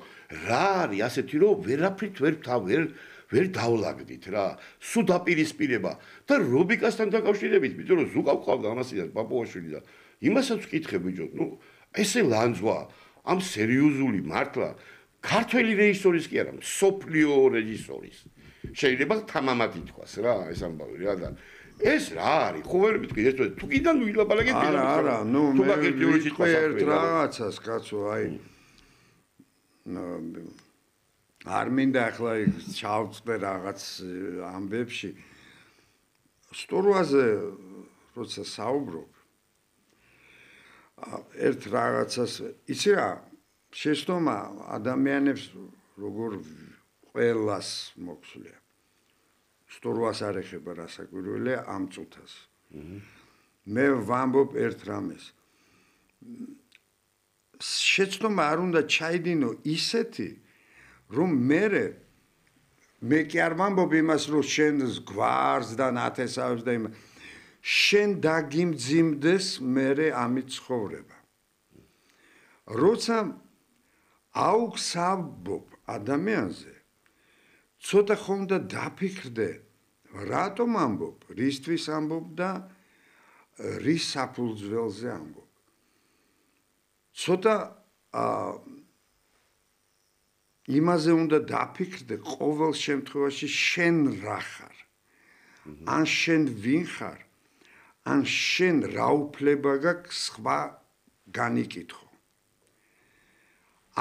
რა არის ასეთი რომ ვერაფრით ვერ დავლაგდით რა. სულ დაპირისპირება და რობიკასთან დაკავშირებით, ბიჭო, რომ ზუკავ ყავდა ამასიდან პაპუაშვილი და იმასაც ვკითხე, ბიჭო, ესე ლანძვა, ამ სერიოზული მართლა ქართველი რეჟისორის კი არა, სოფლიო რეჟისორის. შეიძლება თამამად ითქვას რა, ეს ამბავი რა და ეს რა არის? ხო ვერ მეთქვი ეს თუ კიდან ვილაპარაკეთ არა, ნუ მე ერთ რაღაცას კაცო, აი არ მინდა ახლა ჩავწდე რაღაც ამბებში. სტორვაზე როცა საუბრობ ერთ რაღაცას იცი რა შეცდომა ადამიანებს როგორ ყველას მოხსულია. სტორვას არ ეხება რასაკვირველია ამ წუთას. მე ვამბობ ერთ რამეს. შეცდომა არ უნდა ჩაიდინო ისეთი რომ მე კი არ ვამბობ იმას რომ შენ გვარს და ნათესავს და იმას შენ დაგიმძიმდეს მე ამით ცხოვრება. როცა აუგსავბობ ადამიანზე ცოტა ხომ და დაფიქრდე რატომ ამბობ, რისთვის ამბობ და რის საფუძველზე ამბობ. ცოტა იმაზე უნდა დაფიქრდე ყოველ შემთხვევაში შენ რა ხარ. ან შენ ვინ ხარ, ან შენ რა უფლება გაქვს სხვა განიკითხო.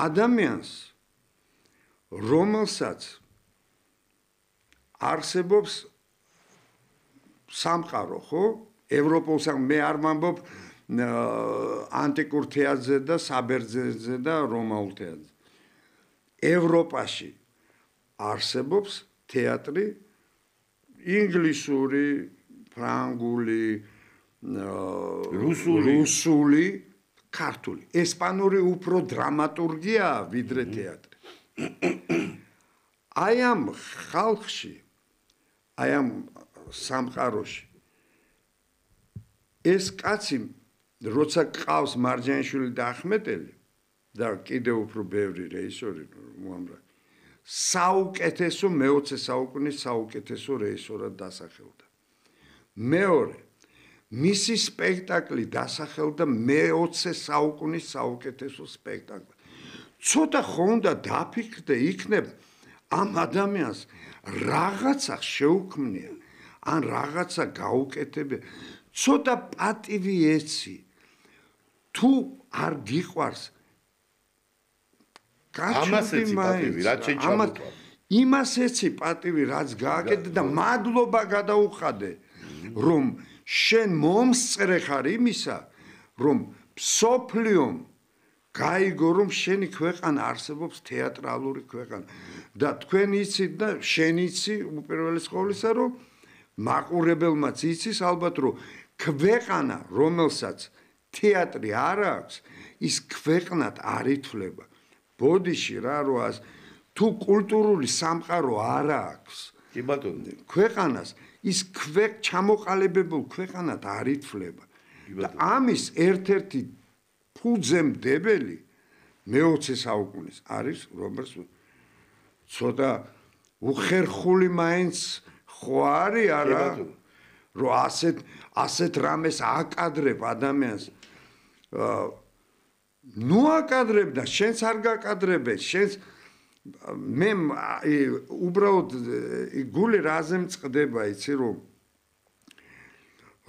ადამიანს რომელსაც არსებობს სამყარო, ხო? ევროპულ მე არ ვამბობ ანტიკურ თეატრზე და საბერძნეთზე და რომაულ თეატრზე. ევროპაში არსებობს თეატრი ინგლისური, ფრანგული, რუსული, ქართული. ესპანური უფრო დრამატურგია ვიდრე თეატრი. აი ამ ხალხში, აი ამ სამყაროში ეს კაცი როცა ყავს მარჯანიშვილი და ახმეტელი და კიდევ უფრო ბევრი რეჟისორი უამრავი საუკეთესო მე-20 საუკუნის საუკეთესო რეჟისორად დასახელდა. მეორე მისი სპექტაკლი დასახელდა მე-20 საუკუნის საუკეთესო სპექტაკლი. ცოტა ხონდა დაფიქრდე იქნებ ამ ადამიანს რაღაცა შეუქმნია, ან რაღაცა გაუკეთებია. ცოტა პატივი ეცი. თუ არ გიყვარს ამას ეცი პატივი, რაც შეჭამოთვა. იმას ეცი პატივი, რაც გააკეთე და მადლობა გადაუხადე, რომ შენ მომსწრე ხარ იმისა, რომ სოფლიომ გაიგო, რომ შენი ქვეყანა არსებობს თეატრალური ქვეყანა და თქვენ იცით და შენ იცი უპირველეს ყოვლისა, რომ მაყურებელმაც იცის ალბათ, რომ ქვეყანა, რომელსაც თეატრი არ აქვს, ის ქვეყნად არ ითვლება. ბოდიში რა როას თუ კულტურული სამყარო არ აქვს კი ბატონო ქვეყანას ის ჩამოყალიბებულ ქვეყანად არ ითვლება და ამის ერთ-ერთი ფუძემდებელი მე-20 საუკუნის არის რობერტ ცოტა უხერხული მაინც ხო არის არა რომ ასეთ რამეს აკადრებ ადამიანს ნუ აკადრებ და შენც არ გაკადრებენ შენს მე უბრალოდ გული რაზე მწყდება იცი რომ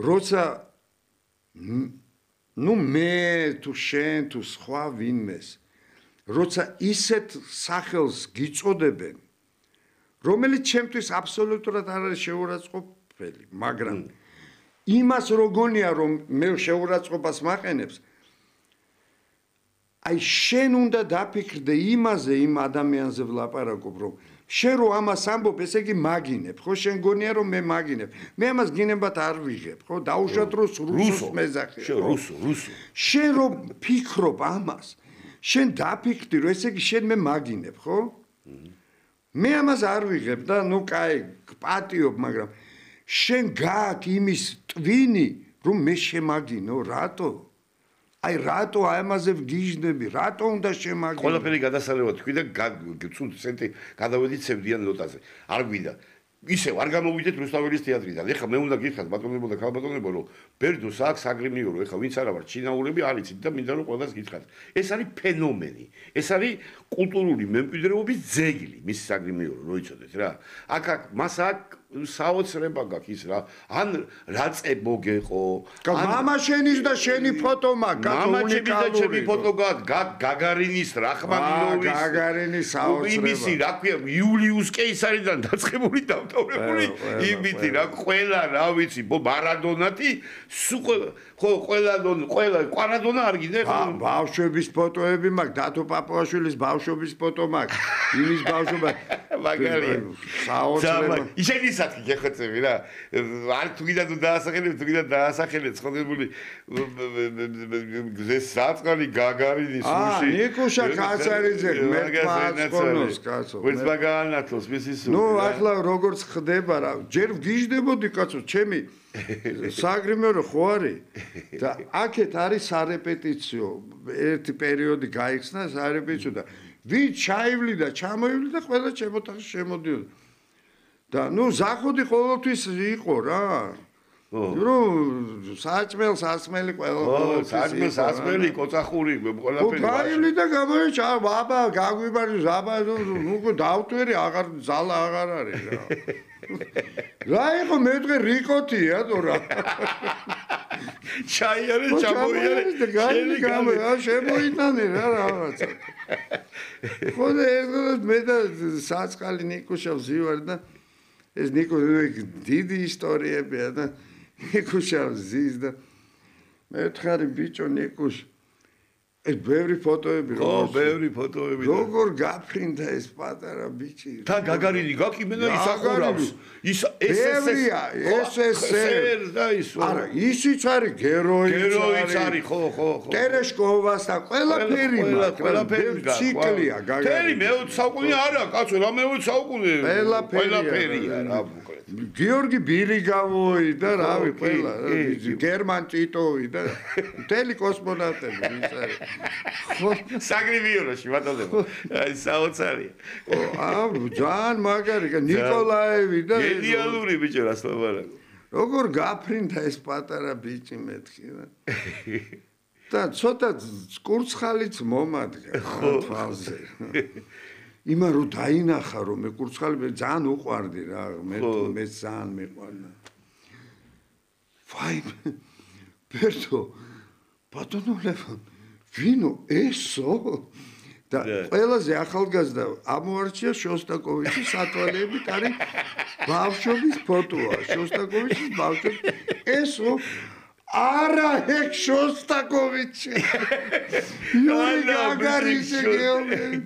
როცა ნუ მე თუ შენ თუ სხვა ვინმეს როცა ისეთ სახელს გიწოდებენ რომელიც ჩემთვის აბსოლუტურად არ არის შეურაცხყოფელი მაგრამ იმას როგონია რომ მე შეურაცხყოფას მაყენებს აი შენ უნდა დაფიქრდე იმაზე იმ ადამიანზე ვლაპარაკობ რომ შენ რო ამას ამბობ, ესე იგი მაგინებ, ხო? შენ გონია რომ მე მაგინებ. მე ამას გინებად არ ვიღებ, ხო? დაუშვათ რომ რუსოს მეძახი. შენ რუსო. შენ რო ფიქრობ ამას, შენ დაფიქრდი რომ ესე იგი შენ მე მაგინებ, ხო? მე ამას არ ვიღებ და ნუ კაი, პატიობ, მაგრამ შენ გააკ იმის ტვინი, რომ მე შემაგინო, რატო? აი რატო ამაზე ვგიჟდები? რატო უნდა შემაგინო? ყველაფერი გადასარევად თქვი და ცუდ ცენტი გადავედით სევდიან ნოტაზე. არ გვიდა. ისევ არ გამოვიდეთ რუსთაველის თეატრიდან. ეხლა მე უნდა გითხრათ ბატონებო და ქალბატონებო, რომ ბერდოს აქვს საგრიმიო, ეხლა ვინც არა ვარ ჩინაურები არიცით და მინდა რომ ყველას გითხრათ. ეს არის ფენომენი. ეს არის კულტურული მემკვიდრეობის ძეგლი, მისი საგრიმიო, რო იცოდეთ რა. აქ მას აქ საოცრება გაქვს ის რა. ან რაწებო გეყო. მამა შენის და შენი ფოტო მაქვს. მამა ჩემი და ჩემი ფოტო გაქვს. გაგარინის, რახმანინოვის. გაგარინის საოცრება. იმისი რა ქვია, იულიუს კეისარიდან დაწყებული დამთავრებული იმითი რა, ყველა რა ვიცი, მარადონათი, ხო, ყველა კვარადონა არ გინდა ხო? ბავშვების ფოტოები მაქვს, დათო პაპუაშვილის ბავშვობის ფოტო მაქვს. იმის ბავშვობა. მაგარია. საოცრება. ისეთი საკი გეხოცები რა. არ თვითონ დაასახელეთ ხოდებული გზეს საწყალი გაგარინის უში. ნიკუშა კაცარიძე მეთმაცხონოს კაცო. ვერც მაგაანათლოს მისის. ნუ ახლა როგორც ხდება რა, ჯერ ვგიჟდებოდი კაცო, ჩემი საგრიმერო ხო არის და აქეთ არის სარეპეტიციო. ერთი პერიოდი გაიხსნა სარეპეტიციო და ვით ჩაივლიდა, ჩამოივლიდა და ყველა ჩემოთახში შემოდიოდა. და ნუ ზახოდი ყოველთვის იყო რა. რომ საჭმელს ასმელი ყოველთვის. საჭმელს ასმელი, კოწახური, ყველაფერი. გაივლიდა გამოიჩა, ბაბა, გაგვიბარი, ზაბა, ნუ დავტვერი, აღარ ზალა აღარ არის რა. რა იყო მე ვთქვი რიკოტია თო რა. ჩაიარე, ჩამოიარე. შენი გამო, შემოიტანე რა რაღაცა. ხო და ერთად მე და საწყალი ნიკუშა ვზივარ და ეს ნიკო დიდი ისტორიებია და ნიკუშა ზის და მე ვთხარი ბიჭო ნიკუშ ეს ბევრი ფოტოები როგორ გაფრინდა ეს პატარა ბიჭი თან გაგარინი გაკიმენა ისახურავს ის SSR და ის არა ისიც არის გეროიც არის ხო ტერეშკოვას და ყველაფერი ციკლია გაგარინი თელი მე-20 საუკუნე არა კაცო რა მე-20 საუკუნე ყველაფერია რა გიორგი ბილი გამოვიდა რავი ყველა გერმან ტიტოვი და მთელი კოსმონავტები ის არის ხო საგრიმიოროში ბატონებო აი საოცარია ძალიან მაგარი ნიკოლაევი და გენიალური ბიჭო რას ლაპარაკო როგორ გაფრინდა ეს პატარა ბიჭი მეთქი და ცოტა კურცხალიც მომადგა თვალზე იმა რო დაინახა რომ მე კურცხალი ძალიან უყვარდი რა მე ძალიან მიყვარდა ვაი ბერტო ბატონო ვინო ესო და ყველაზე ახალგაზრდა ამოარჩია შოსტაკოვიჩის სათვალეებით არის ბავშვობის ფოტოა შოსტაკოვიჩის ბავშვობის ესო არა ეგ შოსტაკოვიჩი იური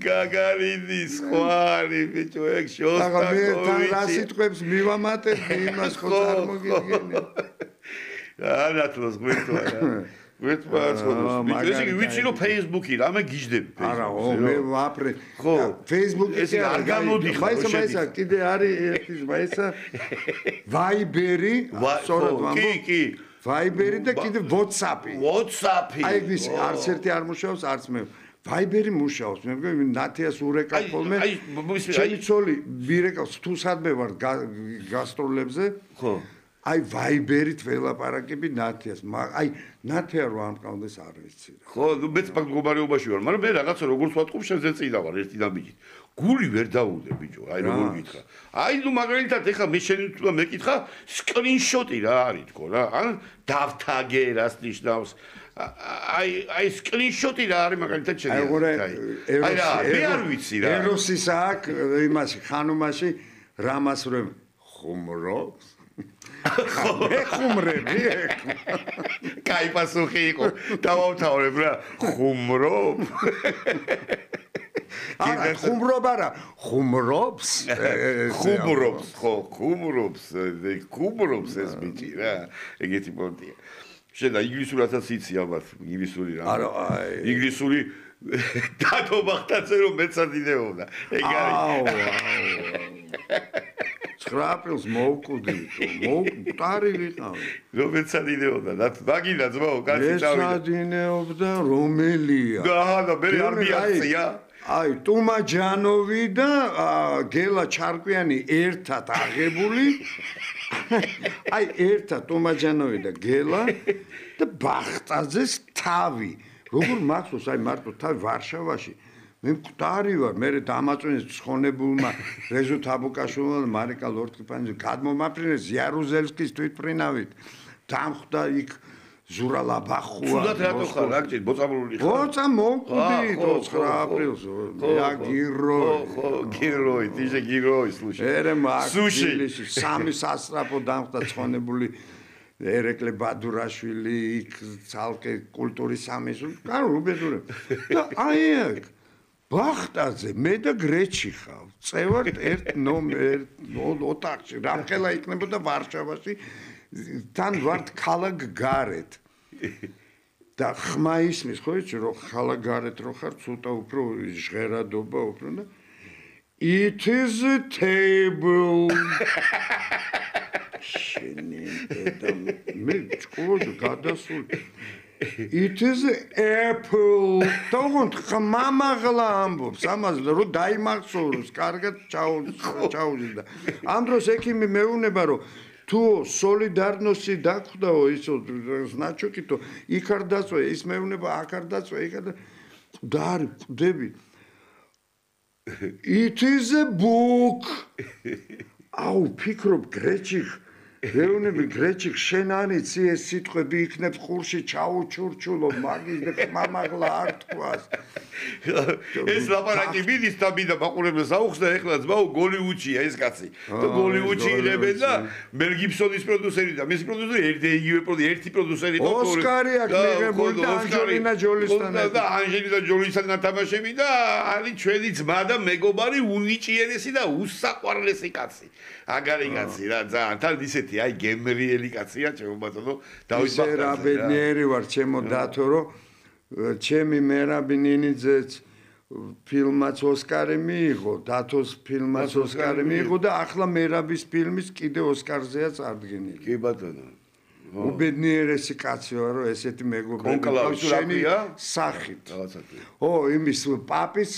გაგარინის ხვარი ბიჭო ეგ შოსტაკოვიჩი რა სიტყვებს მივამატებდი იმას ხო წარმოგიდგენია ანათლოს გვერდვა ეს ვიცი რომ Facebook-ი რამე გიждები არა მე ვაფრე ხო Facebook-ი ეს არ გამოდიხარ მაისა კიდე არის ერთის მაისა Viber-ი სწორად ვამბობ კი Viber-ი და კიდე WhatsApp-ი აი ეს არც ერთი არ მუშაობს არც მე Viber-ი მუშაობს მე მგონი ნათიას ურეკავს ხოლმე ჩემი ცოლი ვირეკავს თუ სადმე ვარ გასტროლებზე ხო აი Viber-ით ველაპარაკები ნათიას აი ნათია რო ამყავდეს არ ვიცი რა ხო მეც მდგომარეობაში ვარ მაგრამ მე რაღაცა როგორც ვატყობ შენზე წინა ვარ ერთი დამიჯით გული ვერ დაუდე ბიჭო აი როგორ გითხრა აი ნუ მაგალითად ეხა მე შენ თუ მეკითხა სკრინშოტი რა არის თქო რა ან დავთაგე რას ნიშნავს აი სკრინშოტი რა არის მაგალითად შენ აი რა მე არ ვიცი რა ეროსის აქ იმაში ხანუმაში რამას რომ ხუმრობს მე ხუმრები კაი პასუხი იყო დავავთავრებ რა ხუმრობ არა, ხუმრობა რა, ხუმრობს. ხუმრობს ეს ბიჭი რა. ეგეთი პორტია. შედა ინგლისურადაც იცი ალბათ, ინგლისური რა. არა, ინგლისური დადო ბახტაძე რომ მეცადინეობდა. ეგ არის. 9 აპრილს მოვკვდარი ვიყავი. რომ მეცადინეობდა, მაგინა ძმაო, კაცი წავიდა. მეცადინეობდა რომელია? და მე არ მიაღწია. აი, ტუმაჯანოვი და გელა ჩარკვიანი ერთად აღებული. აი, ერთად ტუმაჯანოვი და გელა და ბახტაძეს თავი. როგორ მახსოვს, აი მარტო თავი ვარშავაში. მე მკვდარი ვარ, მე დამაწვენეს ცხონებულმა რეზო თაბუკაშვილმა და მარიკა ლორთქიფანიძე გადმომაფრინეს იარუზელსკის თვითმფრინავით. დამხვდა იქ ზურალაბახუა. სულად რატო ხარ, რაგჭირ, ბოწამლული ხარ? ბოწა მოვკვდი 9 აპრილს. მე გიროი. ხო, გიროი, თიჟე გიროი, სლუში. ერე მაგილიში სამი სასწრაფო დამხვდა ცხონებული ერეკლე ბადურაშვილი, იქ ცალკე კულტურის სამიზული, კარო უბედურებ. და აი ეგ ბახტაძე, მე და გრეჩი ხავ. წევართ ერთ ოთახში, რამხელა იქნებოდა ვარშავაში, თან ვართ ქალაქ გარეთ. და ხმა ისმის, ხო იცი, რომ ქალაქ გარეთ რო ხარ, ცოტა უფრო ჟღერადობა უფრო და it is a table. მე ჭკუოდი გადასული. It is apple. თქო ხმამაღლა ამბობს, ამას რომ დაიმახსოვროს, კარგად ჩაუჟი და ამ დროს ექიმი მეუბნება რომ თუ სოლიდარნოსი დახვდაო ისო значокито იქ არ დაწვე, ის მეუბნება აქ არ დაწვე, იქ და დარი ხვდები. It is a book. აუ ფიქრობ გრეჩი მეუნები გრეჩი შენ არიცი ეს სიტყვები იქნებ ხურში ჩაუჩურჩულო მაგის და ხმამაღლა არ თქვას ეს ლაპარაკი მიდის და მინდა მაყურებელს აუხსნა ეხლა ძმაო გოლივუდშია ეს კაცი და გოლივუდში იღებენ და მელ გიბსონის პროდიუსერი და მისი პროდიუსერი ერთი პროდიუსერი ოსკარი აქვს მიღებული და ანჯელინა ჯოლისთან და ანჯელინა ჯოლისთან თამაშები და არის ჩვენი ძმა და მეგობარი უნიჭიერესი და უსაყვარლესი კაცი აგარი კაცი რა ძალიან თან ისეთი აი გემრიელი კაცია ჩემო ბატონო დავით ბახტაძე რა ბედნიერი ვარ ჩემო დათო რომ ჩემი მერაბი ნინიძეც ფილმაც ოსკარი მიიღო დათოს ფილმაც ოსკარი მიიღო და ახლა მერაბის ფილმის კიდე ოსკარზეა წარდგენილი კი ბატონო უბედნიერესი კაცი ვარ რომ ესეთი მეგობრები კონკლავის რაკია სახით რაღაცა ო იმის პაპის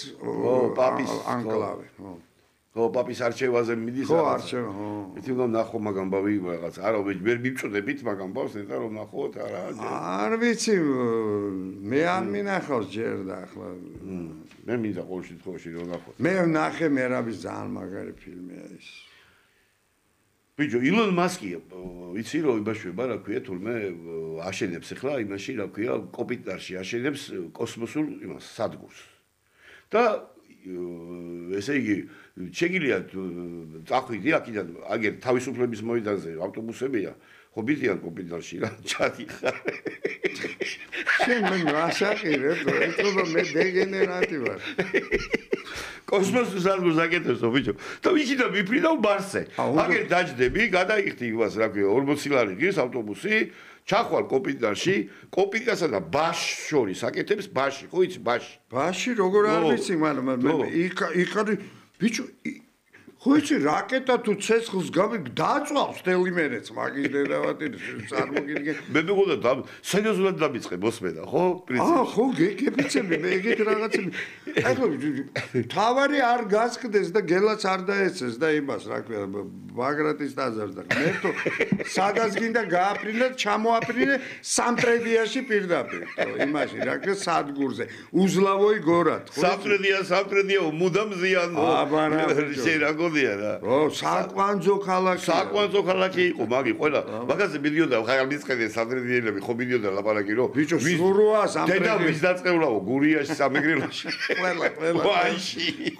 ანკლავი ხო პაპის არჩევაზე მიდის ხო არჩევა ხო ითი უნდა ნახო მაგამ ბავი რაღაც არა ვერ მივწოდებით მაგამ ბავს ნეტა რომ ნახოთ არა არ ვიცი მე არ მინახავს ჯერ და ახლა მე მინდა ყოველ შემთხვევაში რომ ნახოთ მე ნახე მერაბის ძალიან მაგარი ფილმია ის ბიჭო ილონ მასკი იცი რომ იმაშვება რა ქვია თურმე აშენებს ახლა იმაში რა ქვია კოპიტარში აშენებს კოსმოსურ იმას სადგურს და ესე იგი შეგიძლია წახვიდე აქედან აგერ თავისუფლების მოედანზე ავტობუსებია ხო ბიზიან კოპიტარში რა ჩადიხარ შენ მე მასაყირებ ეთქობა მე დეგენერატი ვარ კოსმოსის სადგურს აკეთებსო ბიჭო და იქიდან მიფრიდა ბარსე აგერ დაждები გადაიხდი იმას რა ქვია 40 ლარი ღირს ავტობუსი ჩახვალ კოპიტარში კოპიტასა და ბაშ შორის აკეთებს ბაში ხო იცი ბაში როგორ არ ვიცი მაგრამ იქ არის ბიჭო ხო იცი რაკეტა თუ ცეცხლს დაწვავს თელიმერეც მაგის დედავატი წარმოგიდგენ მე მეგონა სერიოზულად დამიწყე მოსმენა ხო პრინციპი ხო გეკეფიცები მე ეგეთ რაღაცები ახლა თავარი არ გასკდეს და გელაც არ დაეცეს და იმას რა ქვია ბაგრატის დაზარს და მერტო სადაც გინდა გააფრინე ჩამოაფრინე სამტრედიაში პირდაპირ იმაში რა ქვია სადგურზე უზლავოი გორად სამტრედია მუდამ ზიანო აბარა შენ რა გონია რა ო საკვანძო ქალაქი იყო მაგი ყველა მაგაზე მიდიოდა ხარ მისყედე სამტრედიელები ხო მიდიოდა ლაპარაკი რომ ბიჭო სუროა სამტრედიელი დედა ვის დაწყევლაო გურიაში სამეგრელოში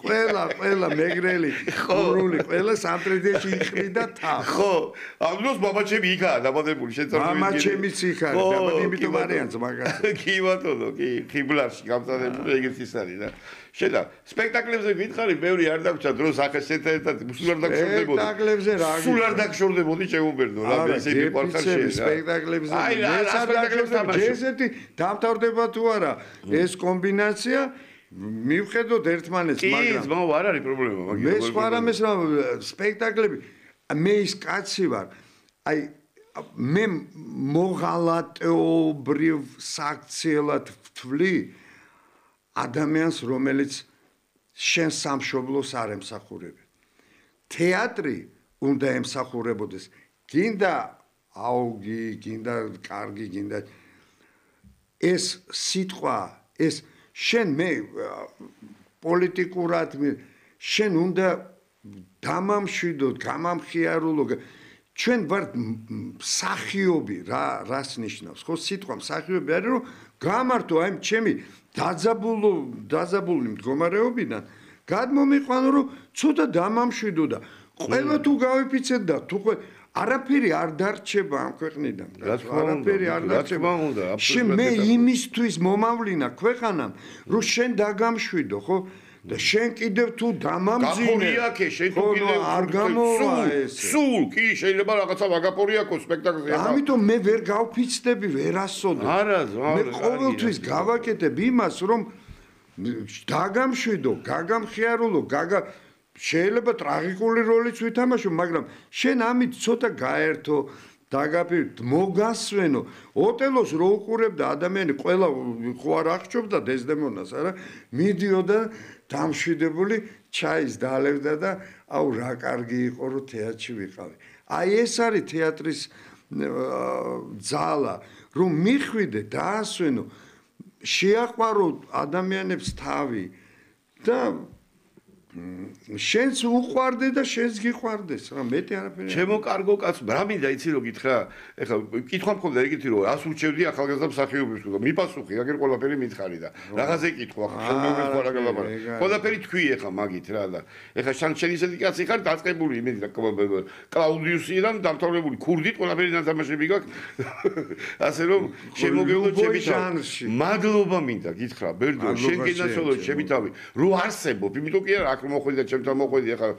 ყველა მეგრელი გურული ყველა სამტრედიაში ეხმიდა თავს. ხო, ამ დროს მამაჩემი იქაა დაბადებული, შეწარული. მამაჩემიც იქ არის, დაბადებული, იმიტომ არიან ძმაკაცი. კი ბატონო, კი, ხიბლარში გამწადებული ეგრეთ ის არის რა. შედა, სპექტაკლებზე გითხარი, ბევრი არ დაგვრჩა დროს ახეს ერთად სულ არ დაგშორდებოდი. სპექტაკლებზე რა გიქ. სულ არ დაგშორდებოდი ჩემობერნო რა, ესე მიყვარხარ შეიძლება. სპექტაკლებზე. აი რა, სპექტაკლებზე თამაში. ესეთი დამთავრდება თუ არა ეს კომბინაცია მივხედოთ ერთმანეთს, მაგრამ კი, ძმაო, არ არის პრობლემა, მაგრამ მე სხვა რამეს რა სპექტაკლები მე ის კაცი ვარ. აი მე მოღალატეობრივ საქციელად ვთვლი ადამიანს, რომელიც შენ სამშობლოს არ ემსახურება. თეატრი უნდა ემსახურებოდეს. გინდა აუგი, გინდა კარგი, გინდა ეს სიტყვა, ეს შენ მე პოლიტიკურად შენ უნდა დამამშვიდო, გამამხიარულო. ჩვენ ვართ მსახიობი, რას ნიშნავს? ხო, სიტყვა მსახიობი არის, რომ გამართო აი ჩემი დაძაბული მდგომარეობიდან გადმომიყვანო, რომ ცოტა დამამშვიდო და ყველა თუ გავიფიცეთ და თუ არაფერი არ დარჩება ამ ქვეყნიდან. არაფერი არ დარჩება. შენ მე იმისთვის მომავლინა ქვეყანამ, რომ შენ დაგამშვიდო, ხო? და შენ კიდევ თუ დამამძინე. გაპორიაკე, შენ თუ კიდევ არ გამოვა ეს. სულ, კი, შეიძლება რაღაცა ვაგაპორიაკო სპექტაკლზე. ამიტომ მე ვერ გავფიცდები, ვერ ასოდებ. არა, მე ყოველთვის გავაკეთებ იმას, რომ დაგამშვიდო, გაგამხიარულო, შეიძლება ტრაგიკული როლიც ვითამაშო, მაგრამ შენ ამით ცოტა გაერთო, დაგაფირდ, მოგასვენო. ოტელოს რო უყურებდა ადამიანი, ყველა ხო არ აღჭობდა დეზდემონას, არა? მიდიოდა დამშვიდებული, ჩაის დაალევდა და აუ რა კარგი იყო, რომ თეატრში ვიყავი. აი ეს არის თეატრის ძალა, რომ მიხვიდე, დაასვენო, შეაყვარო ადამიანებს თავი და შენც უყვარდე და შენც გიყვარდეს რა მეტი არაფერი. ჩემო კარგო კაცო, რა მინდა იცი რომ გითხრა? ეხლა კითხვა მქონდა ეგეთი რომ რას ურჩევდი ახალგაზრდა მსახიობებს და მიპასუხი, აგერ ყველაფერი მითხარი და რაღაცე კითხვა ხო შემდგომი ხო რა გელაპარაკე. ყველაფერი თქვი ეხლა მაგით რა და ეხლა შენ ისეთი კაცი ხარ დაწყებული იმედი და კლაუდიუსიდან დამთავრებული ქურდით ყველაფერი ნათამაშები გაქვს. ასე რომ შემოგეულო ჩემი ჟანრში. მადლობა მინდა გითხრა ბერდო შენ გენაცვალო ჩემი თავი რო არსებობ იმიტომ კი არა აქ მოხვედი და ჩემთან მოხვედი ახლა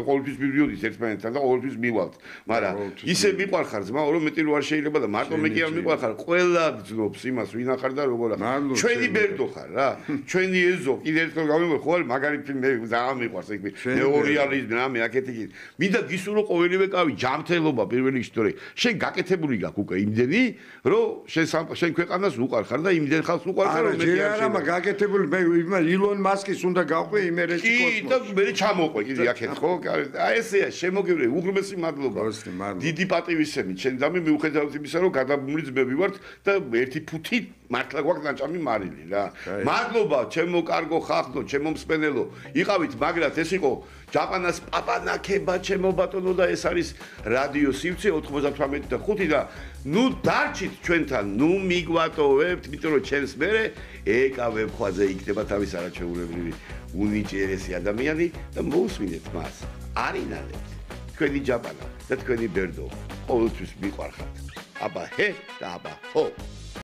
ყოველთვის მივიდოდი ერთმანეთთან და ყოველთვის მივალთ მაგრამ ისე მიყვარხარ ძმაო რომ მეტი რო არ შეიძლება და მარტო მე კი არ მიყვარხარ ყველა გძნობს იმას ვინ ახარ და როგორ ახარ ჩვენი ბერდო ხარ რა ჩვენი ეზო კიდე ერთხელ გამიყვარ ხო მაგარი ფილმი ძალიან მიყვარს ეგ ნეორეალიზმი რამე აქეთი კი მინდა გისურვო ყოველივე კავი ჯანმრთელობა პირველ რიგში თორე შენ გაკეთებული გაქვს უკვე იმდენი რომ შენ ქვეყანას უყარხარ და იმდენ ხალხს უყარხარ რომ მეტი არ შეიძლება გაკეთებული მე ილონ მასკის უნდა გავყვე იმერეთი კოსმოსში კი და მე ჩამოყვე კიდე აქეთ ხო აი ესეა შემოგევლე უღრმესი მადლობა დიდი პატივისცემით შენ დამი მიუხედავად იმისა რომ გადაბმული ძმები ვართ და ერთი ფუთი მართლა გვაქვს ნაჭამი მარილი რა მადლობა ჩემო კარგო ხალხო ჩემო მსმენელო იყავით მაგრად ეს იყო ჯაპანას პაპანაკება ჩემო ბატონო და ეს არის რადიო სივრცე 98.5 და ნუ დარჩით ჩვენთან ნუ მიგვატოვებთ იმიტომ რომ ჩემს მერე ეკავებ ხვაზე იქნება თავის არაჩვეულებრივი უნიჭიერესი ადამიანი და მოусმინეთ მას არინალებთ თქვენი ჯაპანა და თქვენი ბერდო ყოველთვის მიყვარხართ აბა ჰე და აბა ჰო